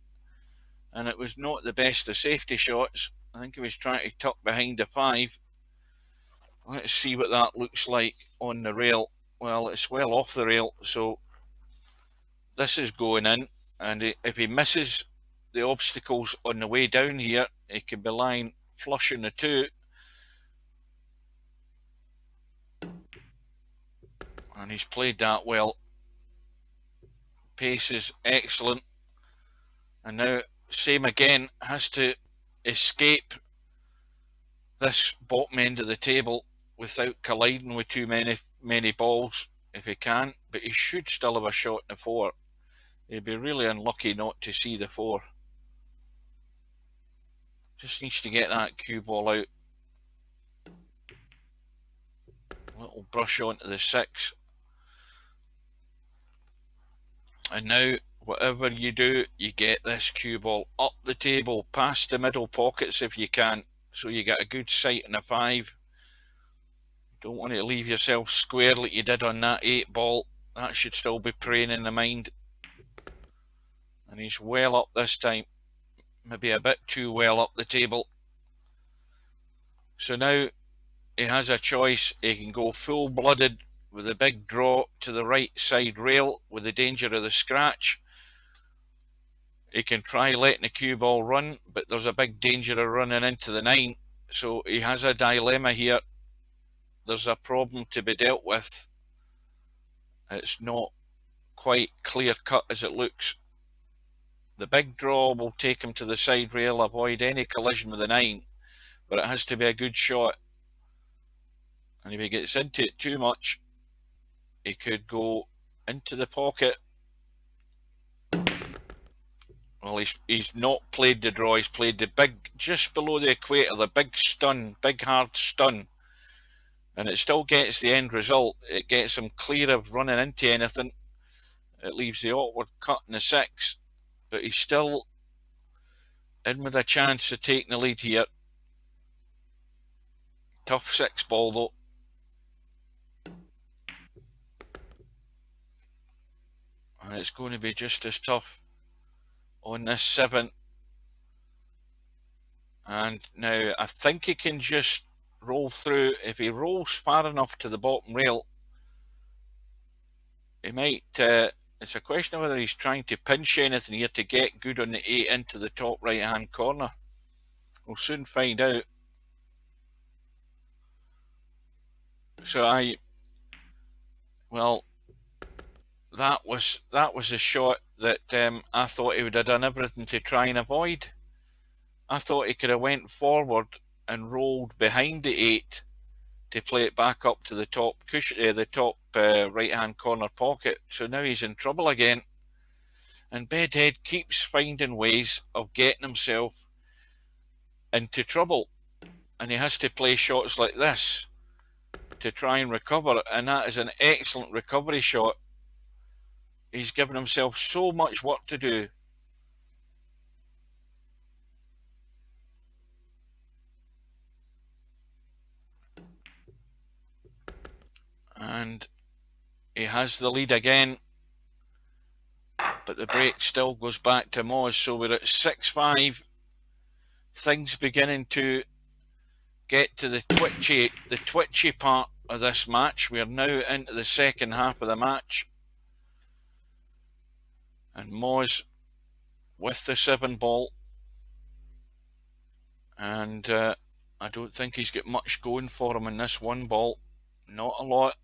[SPEAKER 1] and it was not the best of safety shots. I think he was trying to tuck behind the 5. Let's see what that looks like on the rail. Well, it's well off the rail, so this is going in, and if he misses the obstacles on the way down here, he could be lying flush in the 2. And he's played that well. Pace is excellent. And now, same again, has to escape this bottom end of the table without colliding with too many balls if he can, but he should still have a shot in the 4. He'd be really unlucky not to see the 4. Just needs to get that cue ball out. Little brush onto the 6. And now, whatever you do, you get this cue ball up the table, past the middle pockets if you can, so you get a good sight on the 5. Don't want to leave yourself square like you did on that 8 ball. That should still be preying in the mind. And he's well up this time. Maybe a bit too well up the table. So now he has a choice. He can go full-blooded with a big draw to the right side rail with the danger of the scratch. He can try letting the cue ball run, but there's a big danger of running into the 9. So he has a dilemma here. There's a problem to be dealt with. It's not quite clear-cut as it looks. The big draw will take him to the side rail, avoid any collision with the 9, but it has to be a good shot. And if he gets into it too much, he could go into the pocket. Well, he's not played the draw, he's played the big, just below the equator, the big stun, big hard stun. And it still gets the end result. It gets him clear of running into anything. It leaves the awkward cut in the 6, but he's still in with a chance of taking the lead here. Tough 6 ball though. And it's going to be just as tough on this 7. And now I think he can just roll through. If he rolls far enough to the bottom rail, he might, it's a question of whether he's trying to pinch anything here to get good on the 8 into the top right hand corner. We'll soon find out. So well, that was a shot that I thought he would have done everything to try and avoid. I thought he could have went forward and rolled behind the 8 to play it back up to the top cushion, the top right hand corner pocket. So now he's in trouble again. And Bedhead keeps finding ways of getting himself into trouble. And he has to play shots like this to try and recover. And that is an excellent recovery shot. He's given himself so much work to do. And he has the lead again. But the break still goes back to Moz. So we're at 6-5. Things beginning to get to the twitchy part of this match. We are now into the second half of the match. And Moz with the 7 ball. And I don't think he's got much going for him in this 1 ball. Not a lot.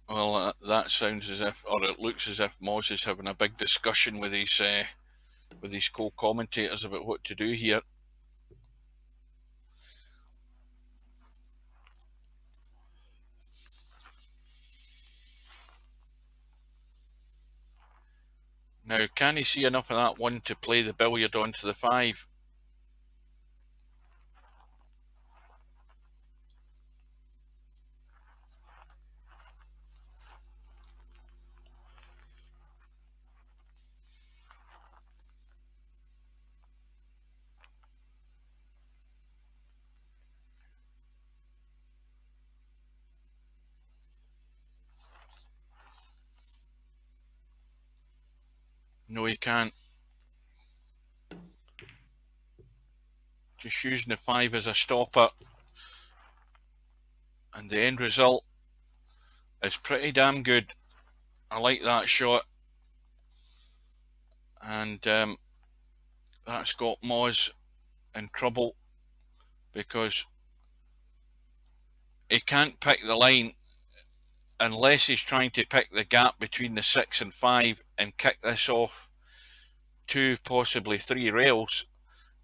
[SPEAKER 1] Well, that sounds as if, or it looks as if Moz is having a big discussion with his co-commentators about what to do here. Now, can he see enough of that 1 to play the billiard onto the 5? No, he can't. Just using the 5 as a stopper. And the end result is pretty damn good. I like that shot. And that's got Moz in trouble because he can't pick the line unless he's trying to pick the gap between the 6 and 5 and kick this off 2, possibly 3 rails.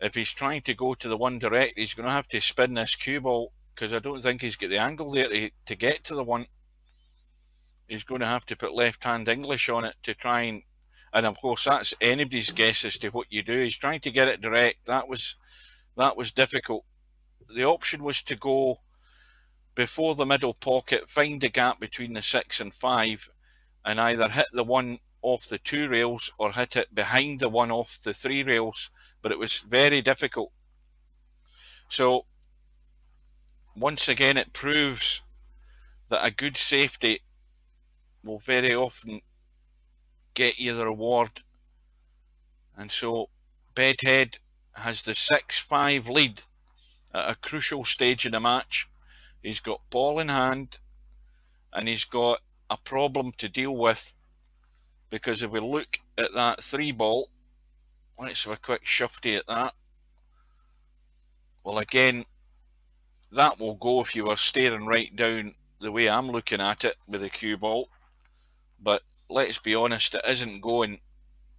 [SPEAKER 1] If he's trying to go to the one direct, he's going to have to spin this cue ball because I don't think he's got the angle there to get to the one. He's going to have to put left-hand English on it to try and of course that's anybody's guess as to what you do. He's trying to get it direct. That was difficult. The option was to go before the middle pocket, find the gap between the 6 and 5, and either hit the one off the 2 rails or hit it behind the one off the 3 rails, but it was very difficult. So once again it proves that a good safety will very often get you the reward. And so Bedhead has the 6-5 lead at a crucial stage in the match. He's got ball in hand and he's got a problem to deal with, because if we look at that 3 ball, let's have a quick shufty at that. Well, again, that will go if you were staring right down the way I'm looking at it with the cue ball. But let's be honest, it isn't going.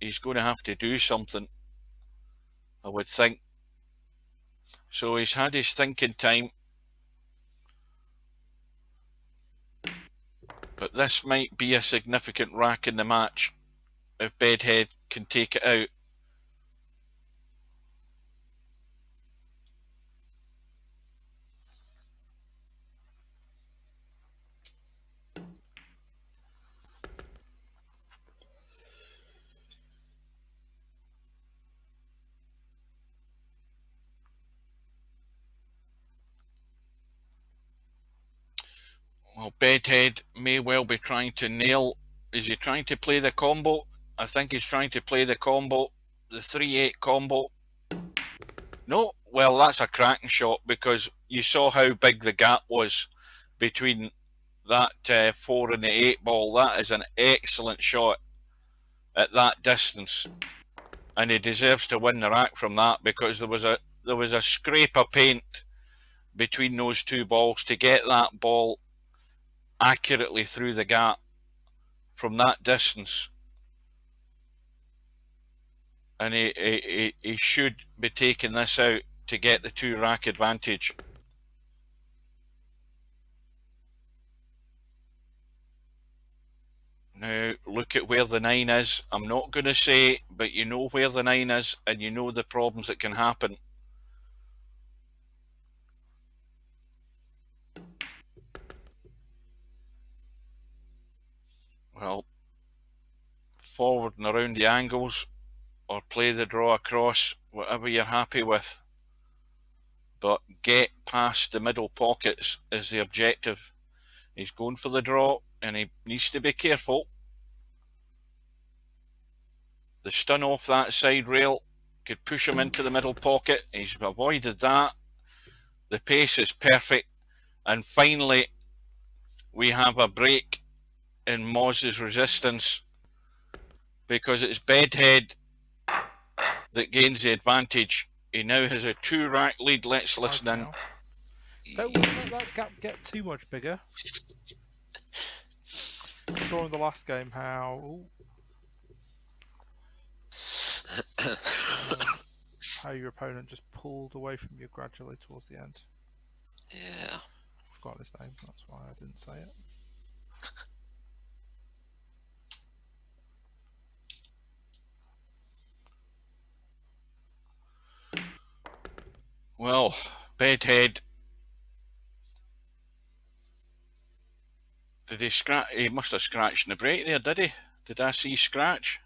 [SPEAKER 1] He's going to have to do something, I would think. So he's had his thinking time. But this might be a significant rack in the match if Bedhead can take it out. Well, Bedhead may well be trying to nail. Is he trying to play the combo? I think he's trying to play the combo, the 3-8 combo. No, well, that's a cracking shot, because you saw how big the gap was between that 4 and the 8 ball. That is an excellent shot at that distance, and he deserves to win the rack from that, because there was a scrape of paint between those 2 balls to get that ball accurately through the gap from that distance. And he should be taking this out to get the 2 rack advantage. Now look at where the 9 is. I'm not going to say, but you know where the 9 is and you know the problems that can happen. Well, forward and around the angles, or play the draw across, whatever you're happy with. But get past the middle pockets is the objective. He's going for the draw and he needs to be careful. The stun off that side rail could push him into the middle pocket. He's avoided that. The pace is perfect. And finally, we have a break in Moz's resistance, because it's Bedhead that gains the advantage. He now has a 2 rack lead. Let's listen in.
[SPEAKER 2] Don't let that gap get too much bigger. Saw in the last game how how your opponent just pulled away from you gradually towards the end.
[SPEAKER 3] Yeah.
[SPEAKER 2] I forgot his name, that's why I didn't say it.
[SPEAKER 1] Well, Bedhead, did he scratch? He must have scratched in the break there, did he? Did I see scratch?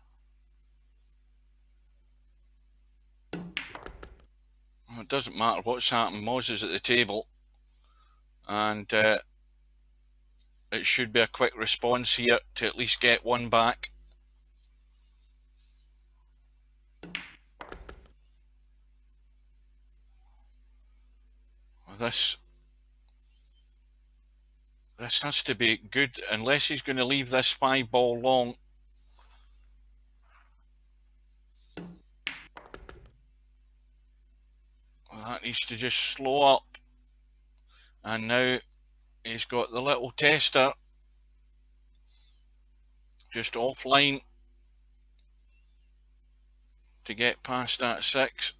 [SPEAKER 1] Well, it doesn't matter what's happened. Moz is at the table, and it should be a quick response here to at least get 1 back. This has to be good, unless he's going to leave this 5 ball long. Well, that needs to just slow up. And now he's got the little tester just offline to get past that 6.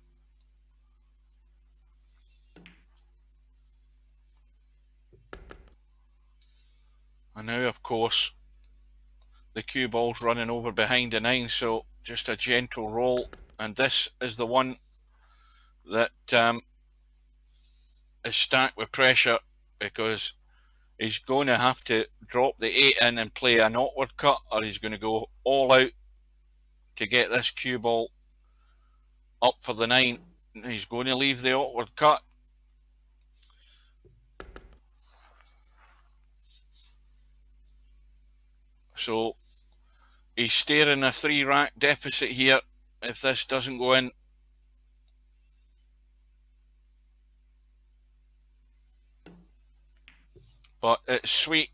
[SPEAKER 1] And now, of course, the cue ball's running over behind the 9, so just a gentle roll. And this is the one that is stacked with pressure, because he's going to have to drop the 8 in and play an awkward cut, or he's going to go all out to get this cue ball up for the 9. He's going to leave the awkward cut. So he's staring a 3-rack deficit here if this doesn't go in. But it's sweet.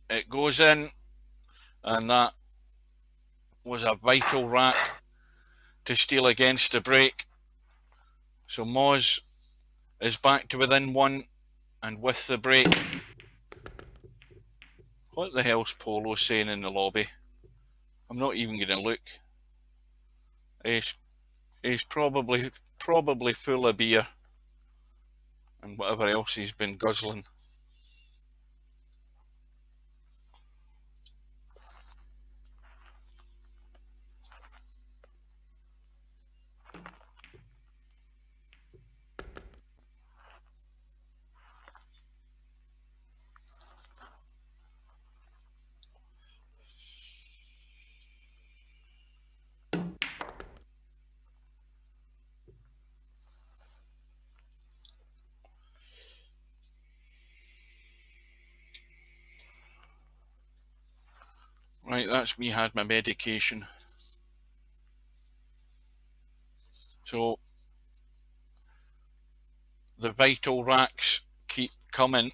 [SPEAKER 1] It goes in, and that was a vital rack to steal against the break. So Moz is back to within 1, and with the break. What the hell's Polo saying in the lobby? I'm not even going to look. He's probably full of beer and whatever else he's been guzzling. Right, that's me had my medication. So the vital racks keep coming,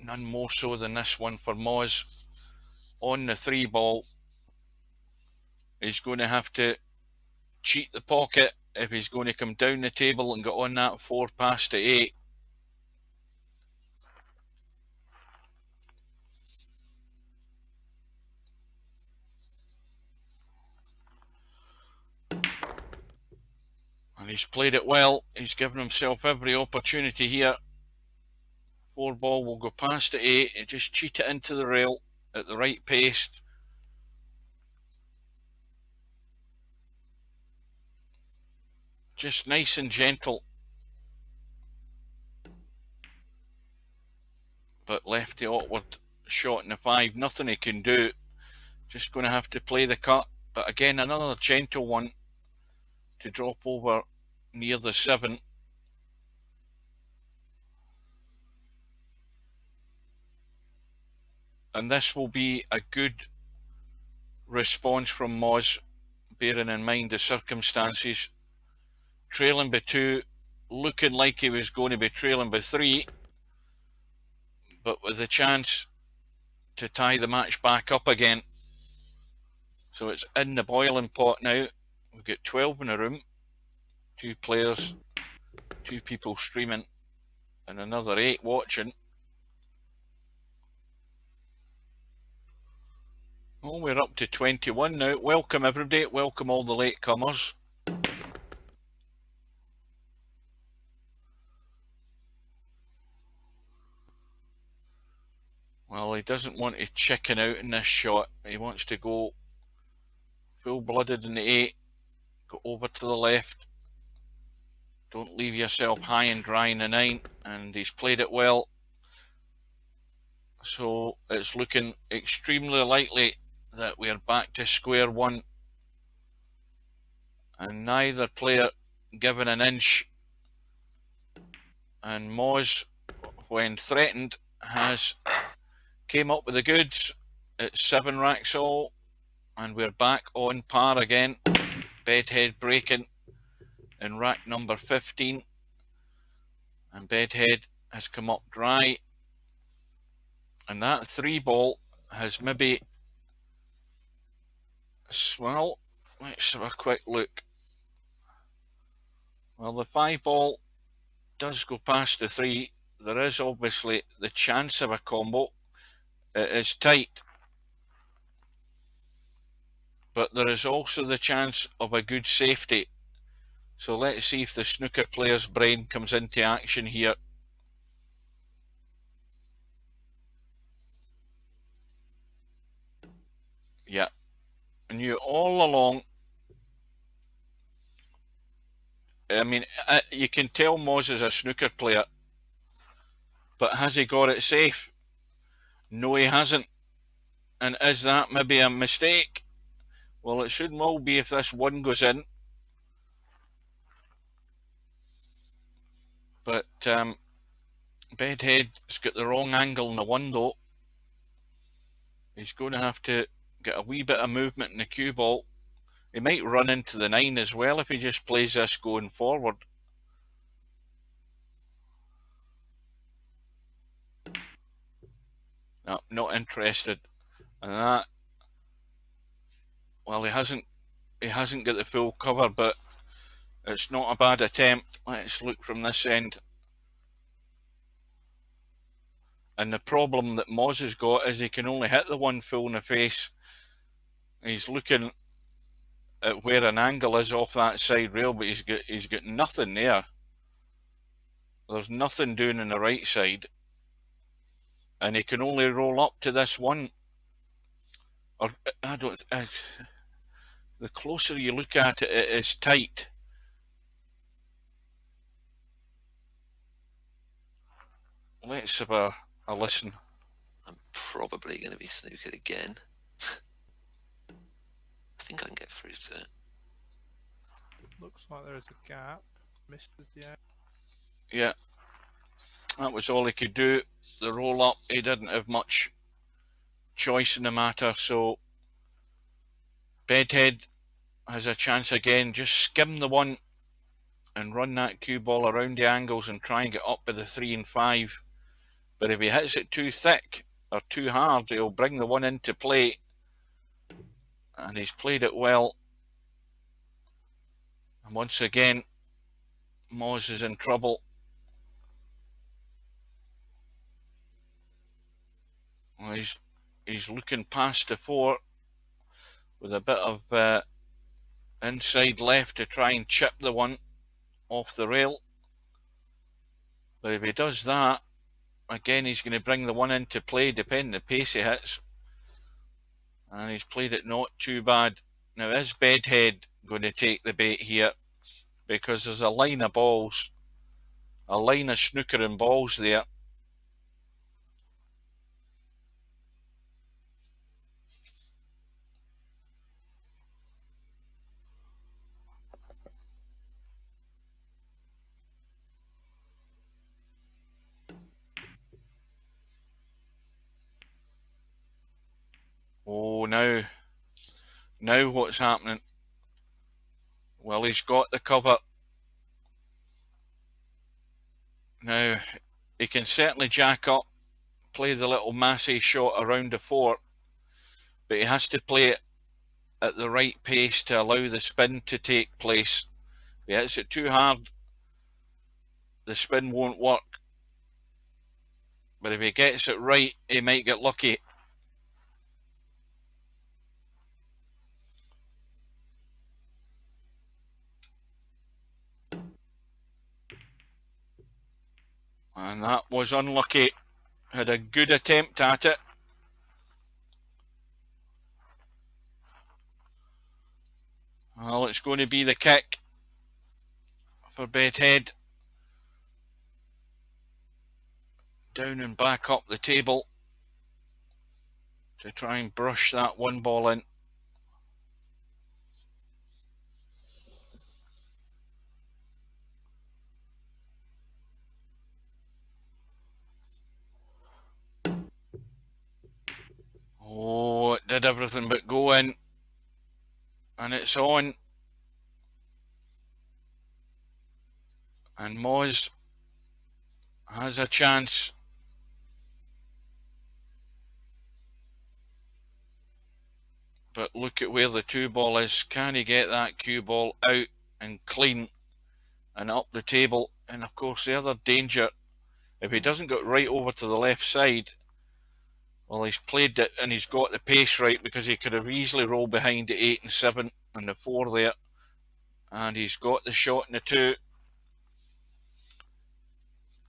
[SPEAKER 1] none more so than this one for Moz. On the 3 ball, he's going to have to cheat the pocket if he's going to come down the table and get on that 4 past to 8. And he's played it well. He's given himself every opportunity here. 4 ball will go past to 8 and just cheat it into the rail at the right pace. Just nice and gentle. But left the awkward shot in the 5. Nothing he can do. Just going to have to play the cut. But again, another gentle one to drop over near the 7. And this will be a good response from Moz, bearing in mind the circumstances. Trailing by 2, looking like he was going to be trailing by 3, but with a chance to tie the match back up again. So it's in the boiling pot now. We've got 12 in a room, 2 players, 2 people streaming, and another 8 watching. Oh, we're up to 21 now. Welcome everybody, welcome all the latecomers. Well, he doesn't want to chicken out in this shot. He wants to go full-blooded in the 8, go over to the left. Don't leave yourself high and dry in the 9, and he's played it well. So it's looking extremely likely that we're back to square 1. And neither player given an inch. And Moz, when threatened, has came up with the goods. It's 7 racks all, and we're back on par again. Bedhead breaking in rack number 15. And Bedhead has come up dry. And that 3 ball has maybe, well, let's have a quick look. Well, the 5 ball does go past the 3. There is obviously the chance of a combo. It is tight, but there is also the chance of a good safety. So let's see if the snooker player's brain comes into action here. Yeah, I knew all along. I mean, you can tell Moz is a snooker player, but has he got it safe? No, he hasn't. And is that maybe a mistake? Well, it should well be if this 1 goes in. But Bedhead's got the wrong angle in the 1 though. He's going to have to get a wee bit of movement in the cue ball. He might run into the 9 as well if he just plays this going forward. No, not interested. And that, well, he hasn't got the full cover, but it's not a bad attempt. Let's look from this end. And the problem that Moz has got is he can only hit the 1 full in the face. He's looking at where an angle is off that side rail, but he's got nothing there. There's nothing doing on the right side. And he can only roll up to this 1. Or I don't. The closer you look at it, it is tight. Let's have a listen.
[SPEAKER 3] I'm probably going to be snookered again. I think I can get through to it.
[SPEAKER 2] Looks like there is a gap. Misses the out.
[SPEAKER 1] Yeah, that was all he could do. The roll up, he didn't have much choice in the matter. So Bedhead has a chance again. Just skim the 1 and run that cue ball around the angles and try and get up with the 3 and 5. But if he hits it too thick or too hard, he'll bring the 1 into play. And he's played it well. And once again, Moz is in trouble. Well, he's looking past the 4 with a bit of inside left to try and chip the 1 off the rail. But if he does that, again he's going to bring the 1 into play depending on the pace he hits. And he's played it not too bad. Now is Bedhead going to take the bait here? Because there's a line of balls, a line of snookering balls there. Oh, now what's happening? Well, he's got the cover. Now, he can certainly jack up, play the little Massey shot around the 4, but he has to play it at the right pace to allow the spin to take place. If he hits it too hard, the spin won't work. But if he gets it right, he might get lucky. And that was unlucky. Had a good attempt at it. Well, it's going to be the kick for Bedhead. Down and back up the table to try and brush that 1 ball in. Oh, it did everything but go in. And it's on. And Moz has a chance. But look at where the 2 ball is. Can he get that cue ball out and clean and up the table? And of course the other danger, if he doesn't get right over to the left side, well, he's played it and he's got the pace right, because he could have easily rolled behind the 8 and 7 and the 4 there. And he's got the shot in the 2.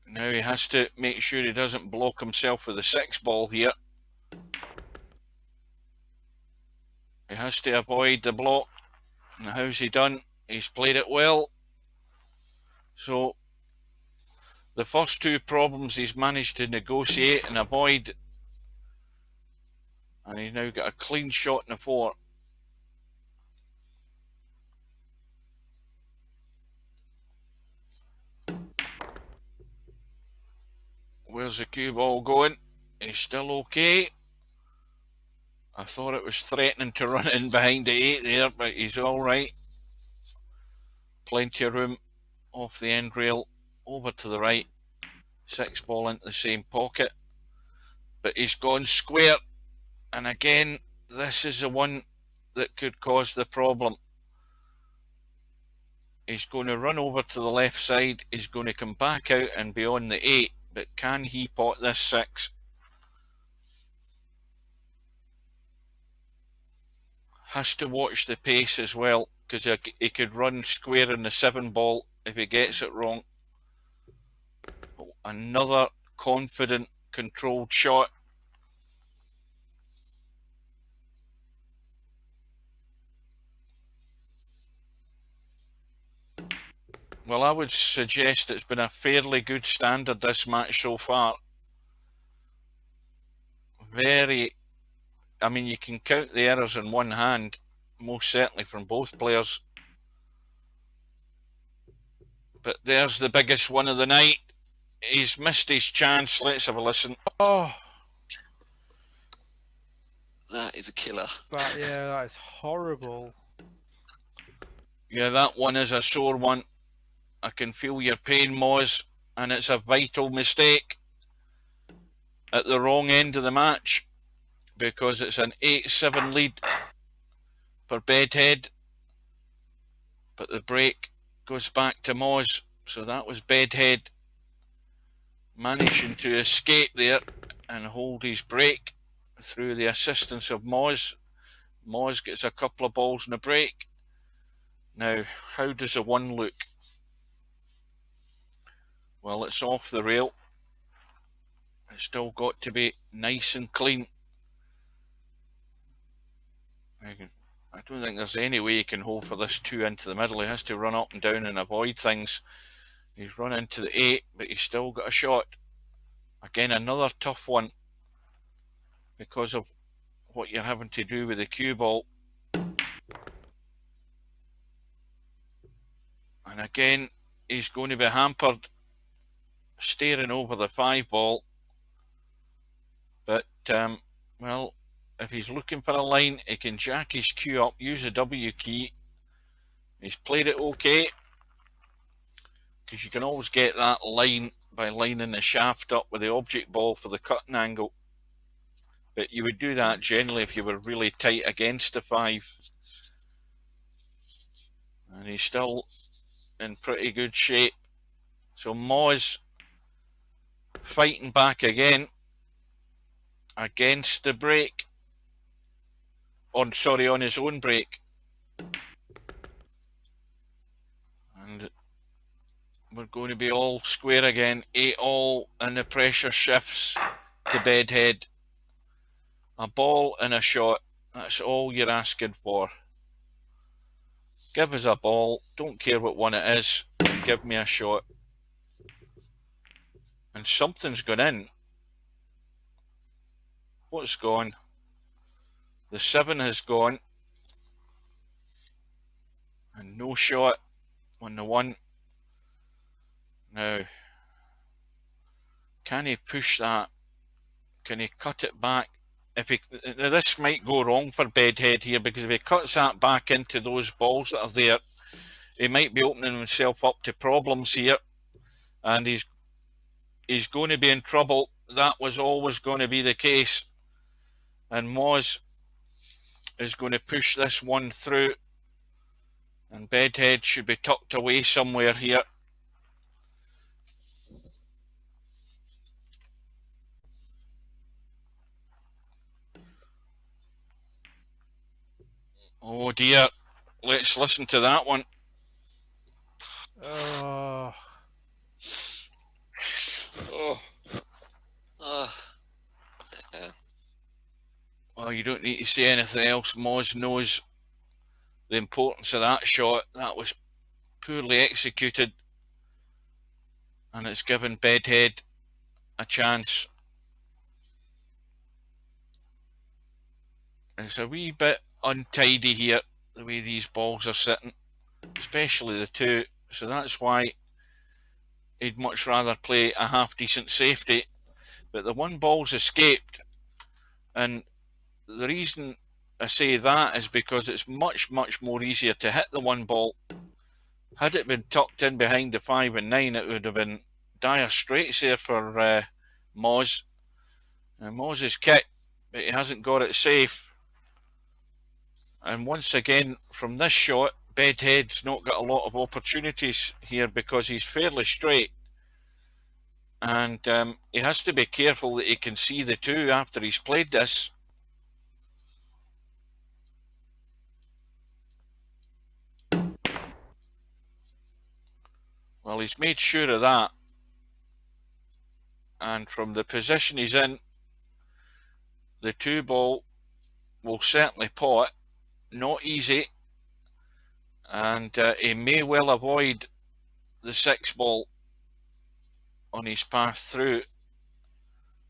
[SPEAKER 1] Now he has to make sure he doesn't block himself with the 6 ball here. He has to avoid the block. And how's he done? He's played it well. So the first 2 problems he's managed to negotiate and avoid. And he's now got a clean shot in the 4. Where's the cue ball going? He's still okay. I thought it was threatening to run in behind the 8 there, but he's alright. Plenty of room off the end rail, over to the right. 6 ball into the same pocket. But he's gone square. And again, this is the one that could cause the problem. He's going to run over to the left side. He's going to come back out and be on the 8. But can he pot this 6? Has to watch the pace as well, because he could run square in the 7 ball if he gets it wrong. Another confident, controlled shot. Well, I would suggest it's been a fairly good standard, this match so far. I mean, you can count the errors in one hand, most certainly from both players. But there's the biggest one of the night. He's missed his chance. Let's have a listen.
[SPEAKER 2] Oh,
[SPEAKER 3] That is a killer.
[SPEAKER 2] that is horrible.
[SPEAKER 1] Yeah, that one is a sore one. I can feel your pain, Moz, and it's a vital mistake at the wrong end of the match, because it's an 8-7 lead for Bedhead. But the break goes back to Moz, so that was Bedhead managing to escape there and hold his break through the assistance of Moz. Moz gets a couple of balls in the break. Now, how does the 1 look? Well, it's off the rail. It's still got to be nice and clean. I don't think there's any way he can hold for this 2 into the middle. He has to run up and down and avoid things. He's run into the 8, but he's still got a shot. Again, another tough one because of what you're having to do with the cue ball. And again, he's going to be hampered staring over the 5 ball. But, well, if he's looking for a line, he can jack his cue up, use the W key. He's played it okay, because you can always get that line by lining the shaft up with the object ball for the cutting angle. But you would do that generally if you were really tight against the 5. And he's still in pretty good shape. So Moz fighting back again against the break. On his own break. And we're going to be all square again. 8 all, and the pressure shifts to Bedhead. A ball and a shot. That's all you're asking for. Give us a ball. Don't care what one it is. And give me a shot. And something's gone in. What's gone? The 7 has gone. And no shot on the 1. Now, can he push that? Can he cut it back? Now this might go wrong for Bedhead here, because if he cuts that back into those balls that are there, he might be opening himself up to problems here. And he's he's going to be in trouble. That was always going to be the case. And Moz is going to push this one through. And Bedhead should be tucked away somewhere here. Oh dear. Let's listen to that one.
[SPEAKER 3] Oh. Yeah.
[SPEAKER 1] Well, you don't need to say anything else. Moz knows the importance of that shot. That was poorly executed. And it's given Bedhead a chance. It's a wee bit untidy here, the way these balls are sitting, especially the two. So that's why he'd much rather play a half-decent safety. But the one ball's escaped. And the reason I say that is because it's much, much more easier to hit the one ball. Had it been tucked in behind the 5 and 9, it would have been dire straits there for Moz. And Moz is kicked, but he hasn't got it safe. And once again, from this shot, Bedhead's not got a lot of opportunities here because he's fairly straight. And he has to be careful that he can see the two after he's played this. Well, he's made sure of that. And from the position he's in, the 2 ball will certainly pot. Not easy. And he may well avoid the 6 ball on his path through.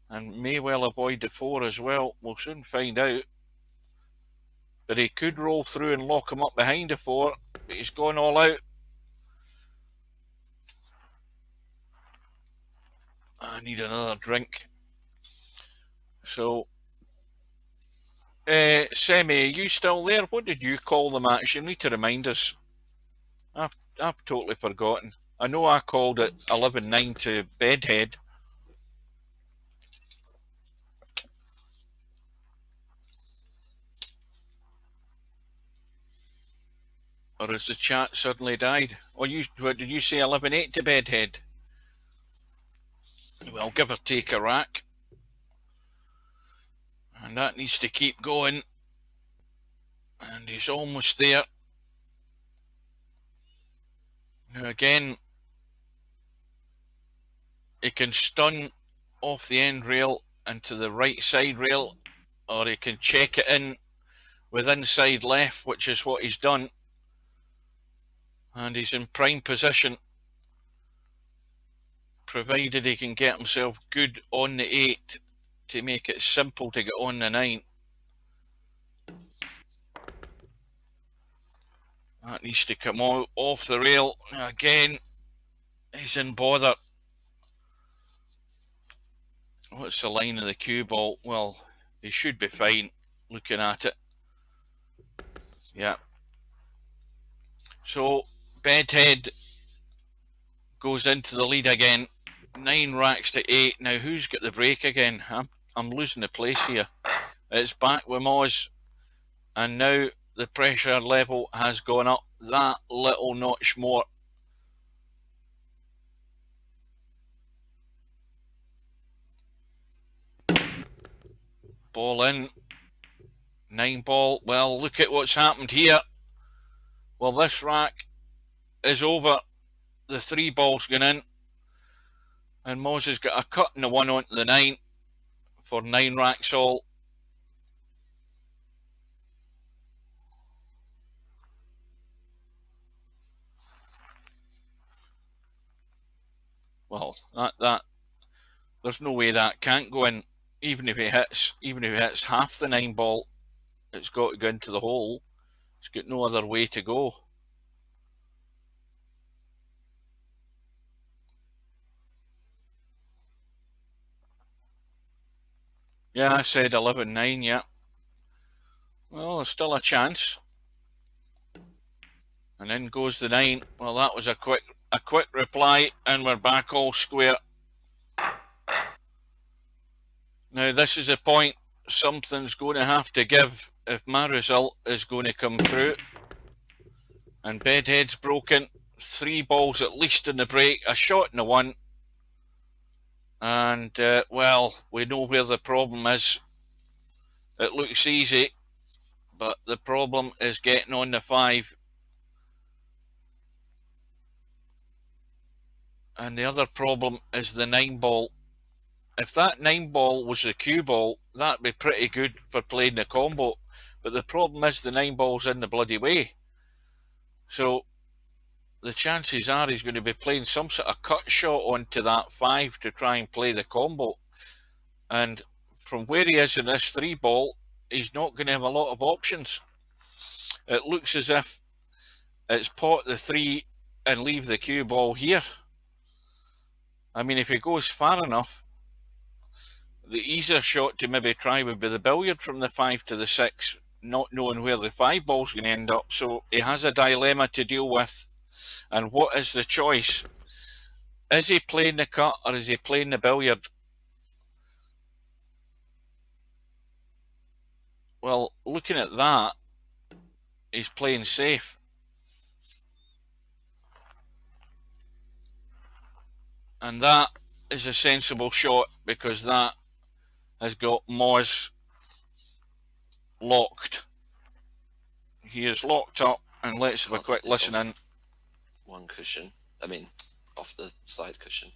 [SPEAKER 1] And may well avoid the 4 as well. We'll soon find out. But he could roll through and lock him up behind the 4. But he's gone all out. I need another drink. So, Semi, are you still there? What did you call the match? You need to remind us. I've totally forgotten. I know I called it 11-9 to Bedhead. Or has the chat suddenly died? Or what did you say, 11-8 to Bedhead? Well, give or take a rack. And that needs to keep going. And he's almost there. Now again, he can stun off the end rail into the right side rail, or he can check it in with inside left, which is what he's done. And he's in prime position, provided he can get himself good on the 8 to make it simple to get on the 9. That needs to come out off the rail. Again, he's in bother. What's the line of the cue ball? Well, he should be fine looking at it. Yeah. So, Bedhead goes into the lead again. 9 racks to 8. Now, who's got the break again? I'm losing the place here. It's back with Moz. And now the pressure level has gone up that little notch more. Ball in. 9 ball. Well, look at what's happened here. Well, this rack is over. The 3 ball's gone in. And Moz has got a cut in the 1 onto the 9 for 9 racks all. Well, that there's no way that can't go in. Even if he hits half the 9 ball, it's got to go into the hole. It's got no other way to go. Yeah, I said 11-9, yeah. Well, there's still a chance. And in goes the 9. Well, that was a quick reply, and we're back all square. Now this is a point something's going to have to give if my result is going to come through. And Bedhead's broken. 3 balls at least in the break, a shot in the 1. And, well, we know where the problem is. It looks easy, but the problem is getting on the 5. And the other problem is the 9 ball. If that 9 ball was the cue ball, that'd be pretty good for playing the combo. But the problem is the 9 ball's in the bloody way. So the chances are he's going to be playing some sort of cut shot onto that 5 to try and play the combo. And from where he is in this 3 ball, he's not going to have a lot of options. It looks as if it's pot the 3 and leave the cue ball here. I mean, if he goes far enough, the easier shot to maybe try would be the billiard from the 5 to the 6, not knowing where the 5 ball's going to end up. So he has a dilemma to deal with. And what is the choice? Is he playing the cut or is he playing the billiard? Well, looking at that, he's playing safe. And that is a sensible shot because that has got Moz locked. He is locked up, and let's have a quick listen in.
[SPEAKER 3] 1 cushion. I mean, off the side cushion.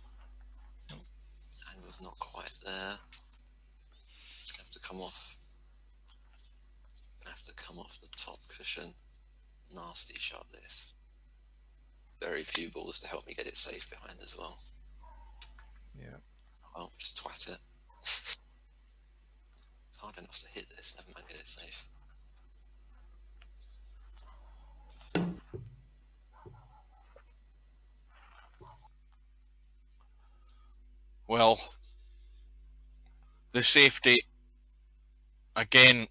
[SPEAKER 3] Angle's not quite there. Have to come off. Have to come off the top cushion. Nasty shot this. Very few balls to help me get it safe behind as well.
[SPEAKER 2] Yeah.
[SPEAKER 3] Well, just twat it. It's hard enough to hit this, never mind get it safe.
[SPEAKER 1] Well, the safety again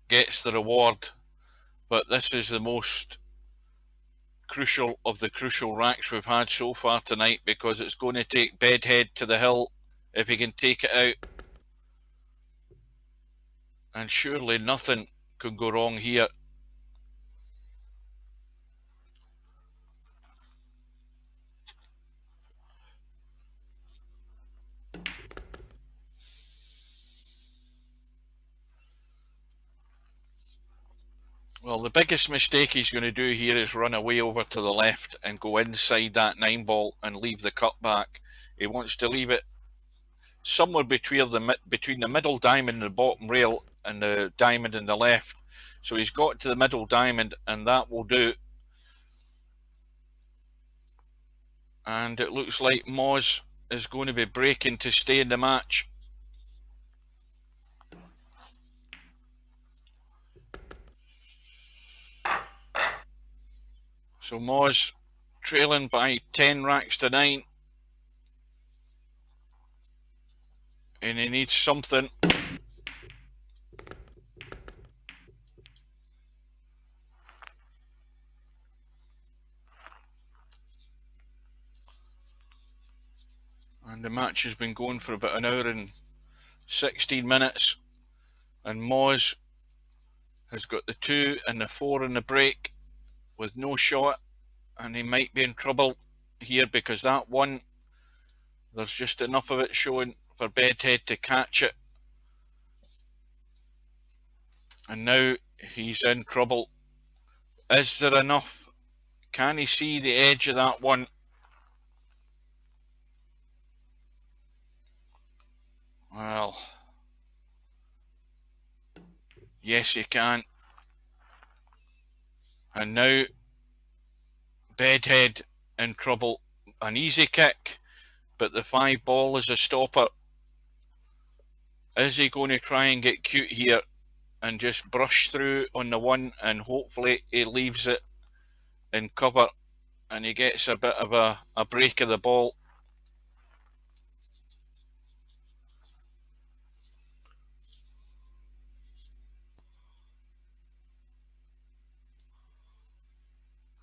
[SPEAKER 1] gets the reward, but this is the most crucial of the crucial racks we've had so far tonight because it's going to take Bedhead to the hill if he can take it out. And surely nothing could go wrong here. Well, the biggest mistake he's going to do here is run away over to the left and go inside that 9 ball and leave the cut back. He wants to leave it somewhere between the middle diamond and the bottom rail and the diamond in the left. So he's got to the middle diamond and that will do. And it looks like Moz is going to be breaking to stay in the match. So Moz trailing by 10 racks to 9. And he needs something. And the match has been going for about an hour and 16 minutes. And Moz has got the 2 and the 4 in the break with no shot. And he might be in trouble here because that 1, there's just enough of it showing for Bedhead to catch it. And now he's in trouble. Is there enough? Can he see the edge of that 1? Well, yes, he can. And now Bedhead in trouble. An easy kick, but the 5 ball is a stopper. Is he going to try and get cute here and just brush through on the 1 and hopefully he leaves it in cover and he gets a bit of a break of the ball?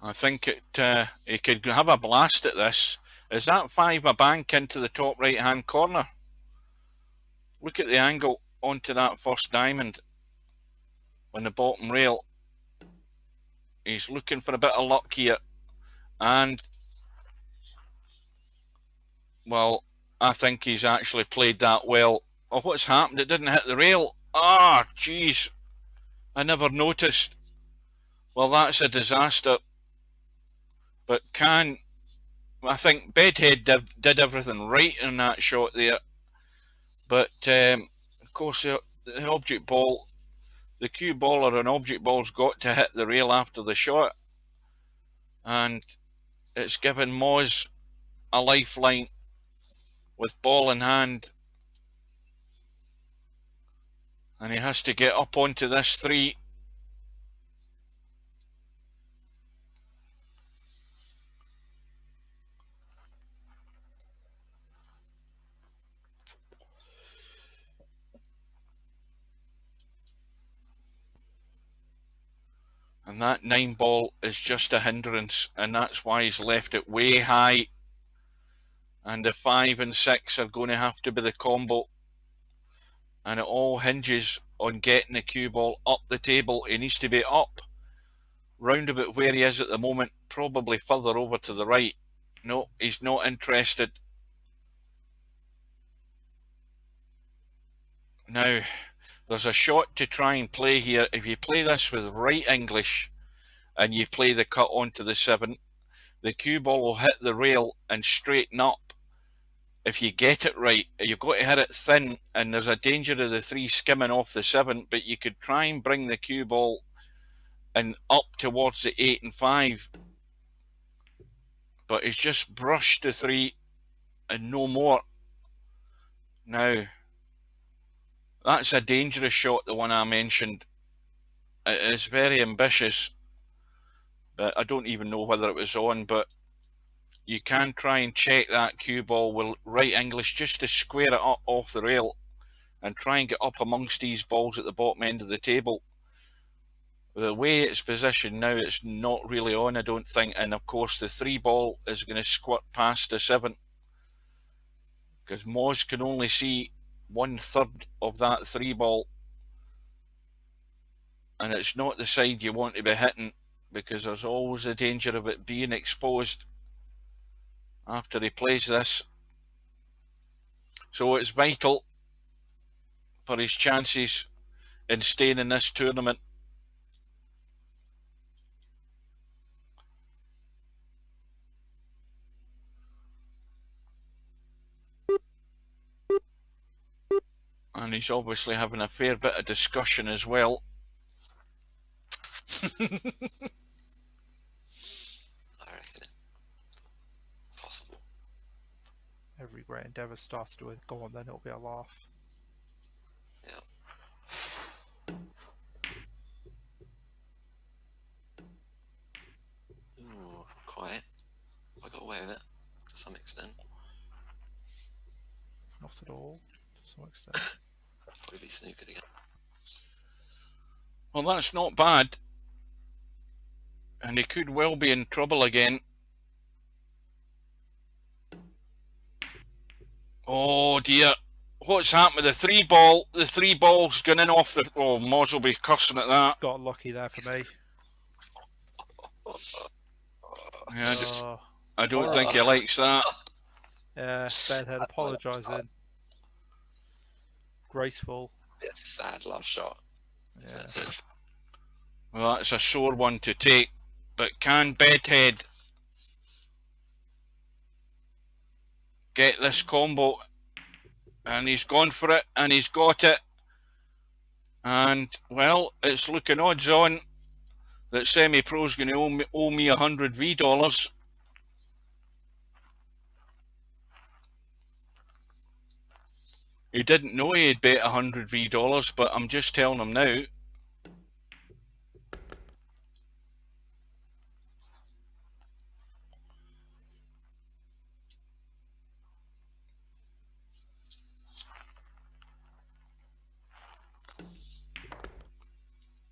[SPEAKER 1] I think he could have a blast at this. Is that 5 a bank into the top right hand corner? Look at the angle onto that first diamond on the bottom rail. He's looking for a bit of luck here, and well, I think he's actually played that well. Oh, what's happened? It didn't hit the rail. Ah, jeez, I never noticed. Well, that's a disaster. But I think Bedhead did everything right in that shot there. But of course, the object ball, the cue ball or an object ball's got to hit the rail after the shot, and it's given Moz a lifeline with ball in hand, and he has to get up onto this 3. And that 9 ball is just a hindrance, and that's why he's left it way high. And the 5 and 6 are going to have to be the combo. And it all hinges on getting the cue ball up the table. He needs to be up round about where he is at the moment, probably further over to the right. No, he's not interested. Now, there's a shot to try and play here. If you play this with right English and you play the cut onto the 7, the cue ball will hit the rail and straighten up. If you get it right, you've got to hit it thin, and there's a danger of the 3 skimming off the 7, but you could try and bring the cue ball and up towards the 8 and 5. But he's just brushed the 3 and no more. Now, that's a dangerous shot, the one I mentioned. It is very ambitious, but I don't even know whether it was on, but you can try and check that cue ball with right English just to square it up off the rail and try and get up amongst these balls at the bottom end of the table. The way it's positioned now, it's not really on, I don't think, and of course the 3 ball is going to squirt past the 7 because Moz can only see 1/3 of that 3 ball, and it's not the side you want to be hitting because there's always a danger of it being exposed after he plays this. So it's vital for his chances in staying in this tournament. And he's obviously having a fair bit of discussion as well.
[SPEAKER 3] I reckon it. Possible.
[SPEAKER 2] Every great endeavour starts with "go on, then it'll be a laugh."
[SPEAKER 3] Yeah. Ooh, quiet. I got away with it to some extent.
[SPEAKER 2] Not at all, to some extent.
[SPEAKER 3] Probably be snookered again.
[SPEAKER 1] Well, that's not bad. And he could well be in trouble again. Oh dear. What's happened with the 3 ball? The 3 ball's gone in off the... Oh, Moz will be cussing at that.
[SPEAKER 2] Got lucky there for me.
[SPEAKER 1] Yeah, I don't think he likes that.
[SPEAKER 2] Yeah, Bedhead apologising. Graceful.
[SPEAKER 3] It's a sad love shot.
[SPEAKER 2] Yeah.
[SPEAKER 3] That's it.
[SPEAKER 1] Well, that's a sore one to take. But can Bedhead get this combo? And he's gone for it, and he's got it. And, well, it's looking odds on that Semi-Pro's going to owe me 100 V dollars. He didn't know he had bet 100 V dollars, but I'm just telling him now.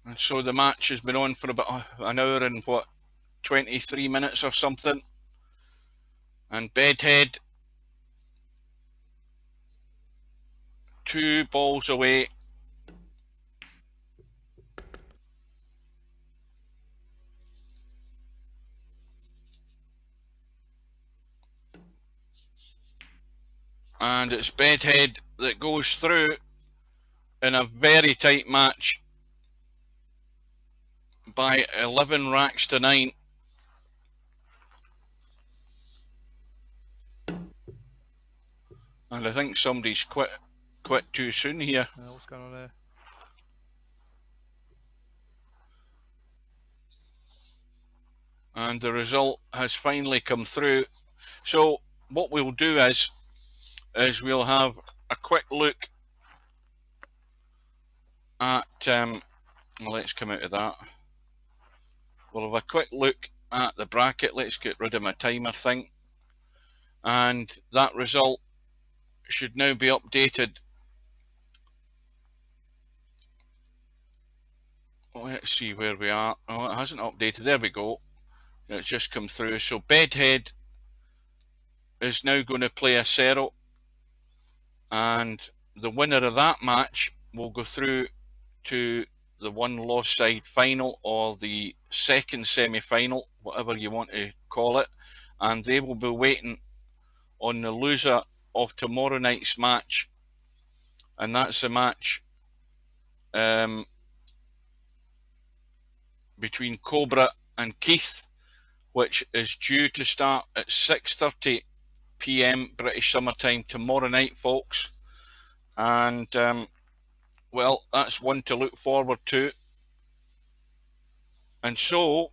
[SPEAKER 1] And so the match has been on for about an hour and 23 minutes or something. And Bedhead 2 balls away. And it's Bedhead that goes through in a very tight match by 11 racks to 9. And I think somebody's quit too soon here.
[SPEAKER 2] What's going on there?
[SPEAKER 1] And the result has finally come through. So what we'll do is we'll have a quick look at well, let's come out of that. We'll have a quick look at the bracket. Let's get rid of my timer thing, and that result should now be updated. Let's see where we are. Oh, it hasn't updated. There we go. It's just come through. So Bedhead is now going to play a Cero, and the winner of that match will go through to the one lost side final, or the second semi-final, whatever you want to call it, and they will be waiting on the loser of tomorrow night's match, and that's the match between Cobra and Keith, which is due to start at 6:30 PM British Summer Time tomorrow night, folks. And well, that's one to look forward to. And so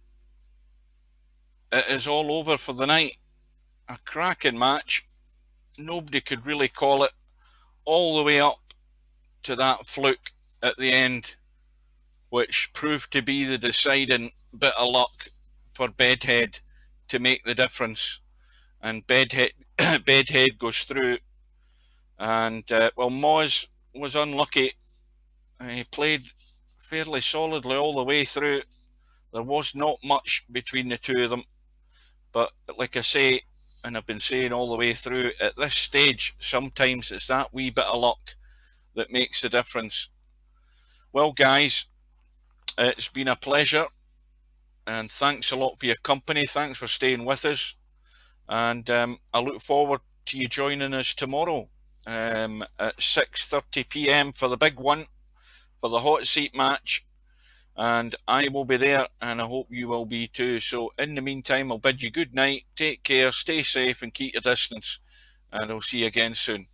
[SPEAKER 1] it is all over for the night. A cracking match. Nobody could really call it, all the way up to that fluke at the end, which proved to be the deciding bit of luck for Bedhead to make the difference. And Bedhead goes through. And well, Moz was unlucky. He played fairly solidly all the way through. There was not much between the two of them, but like I say, and I've been saying all the way through, at this stage sometimes it's that wee bit of luck that makes the difference. Well guys, it's been a pleasure, and thanks a lot for your company. Thanks for staying with us, and I look forward to you joining us tomorrow at 6:30 PM for the big one, for the hot seat match, and I will be there, and I hope you will be too. So in the meantime, I'll bid you good night, take care, stay safe, and keep your distance, and I'll see you again soon.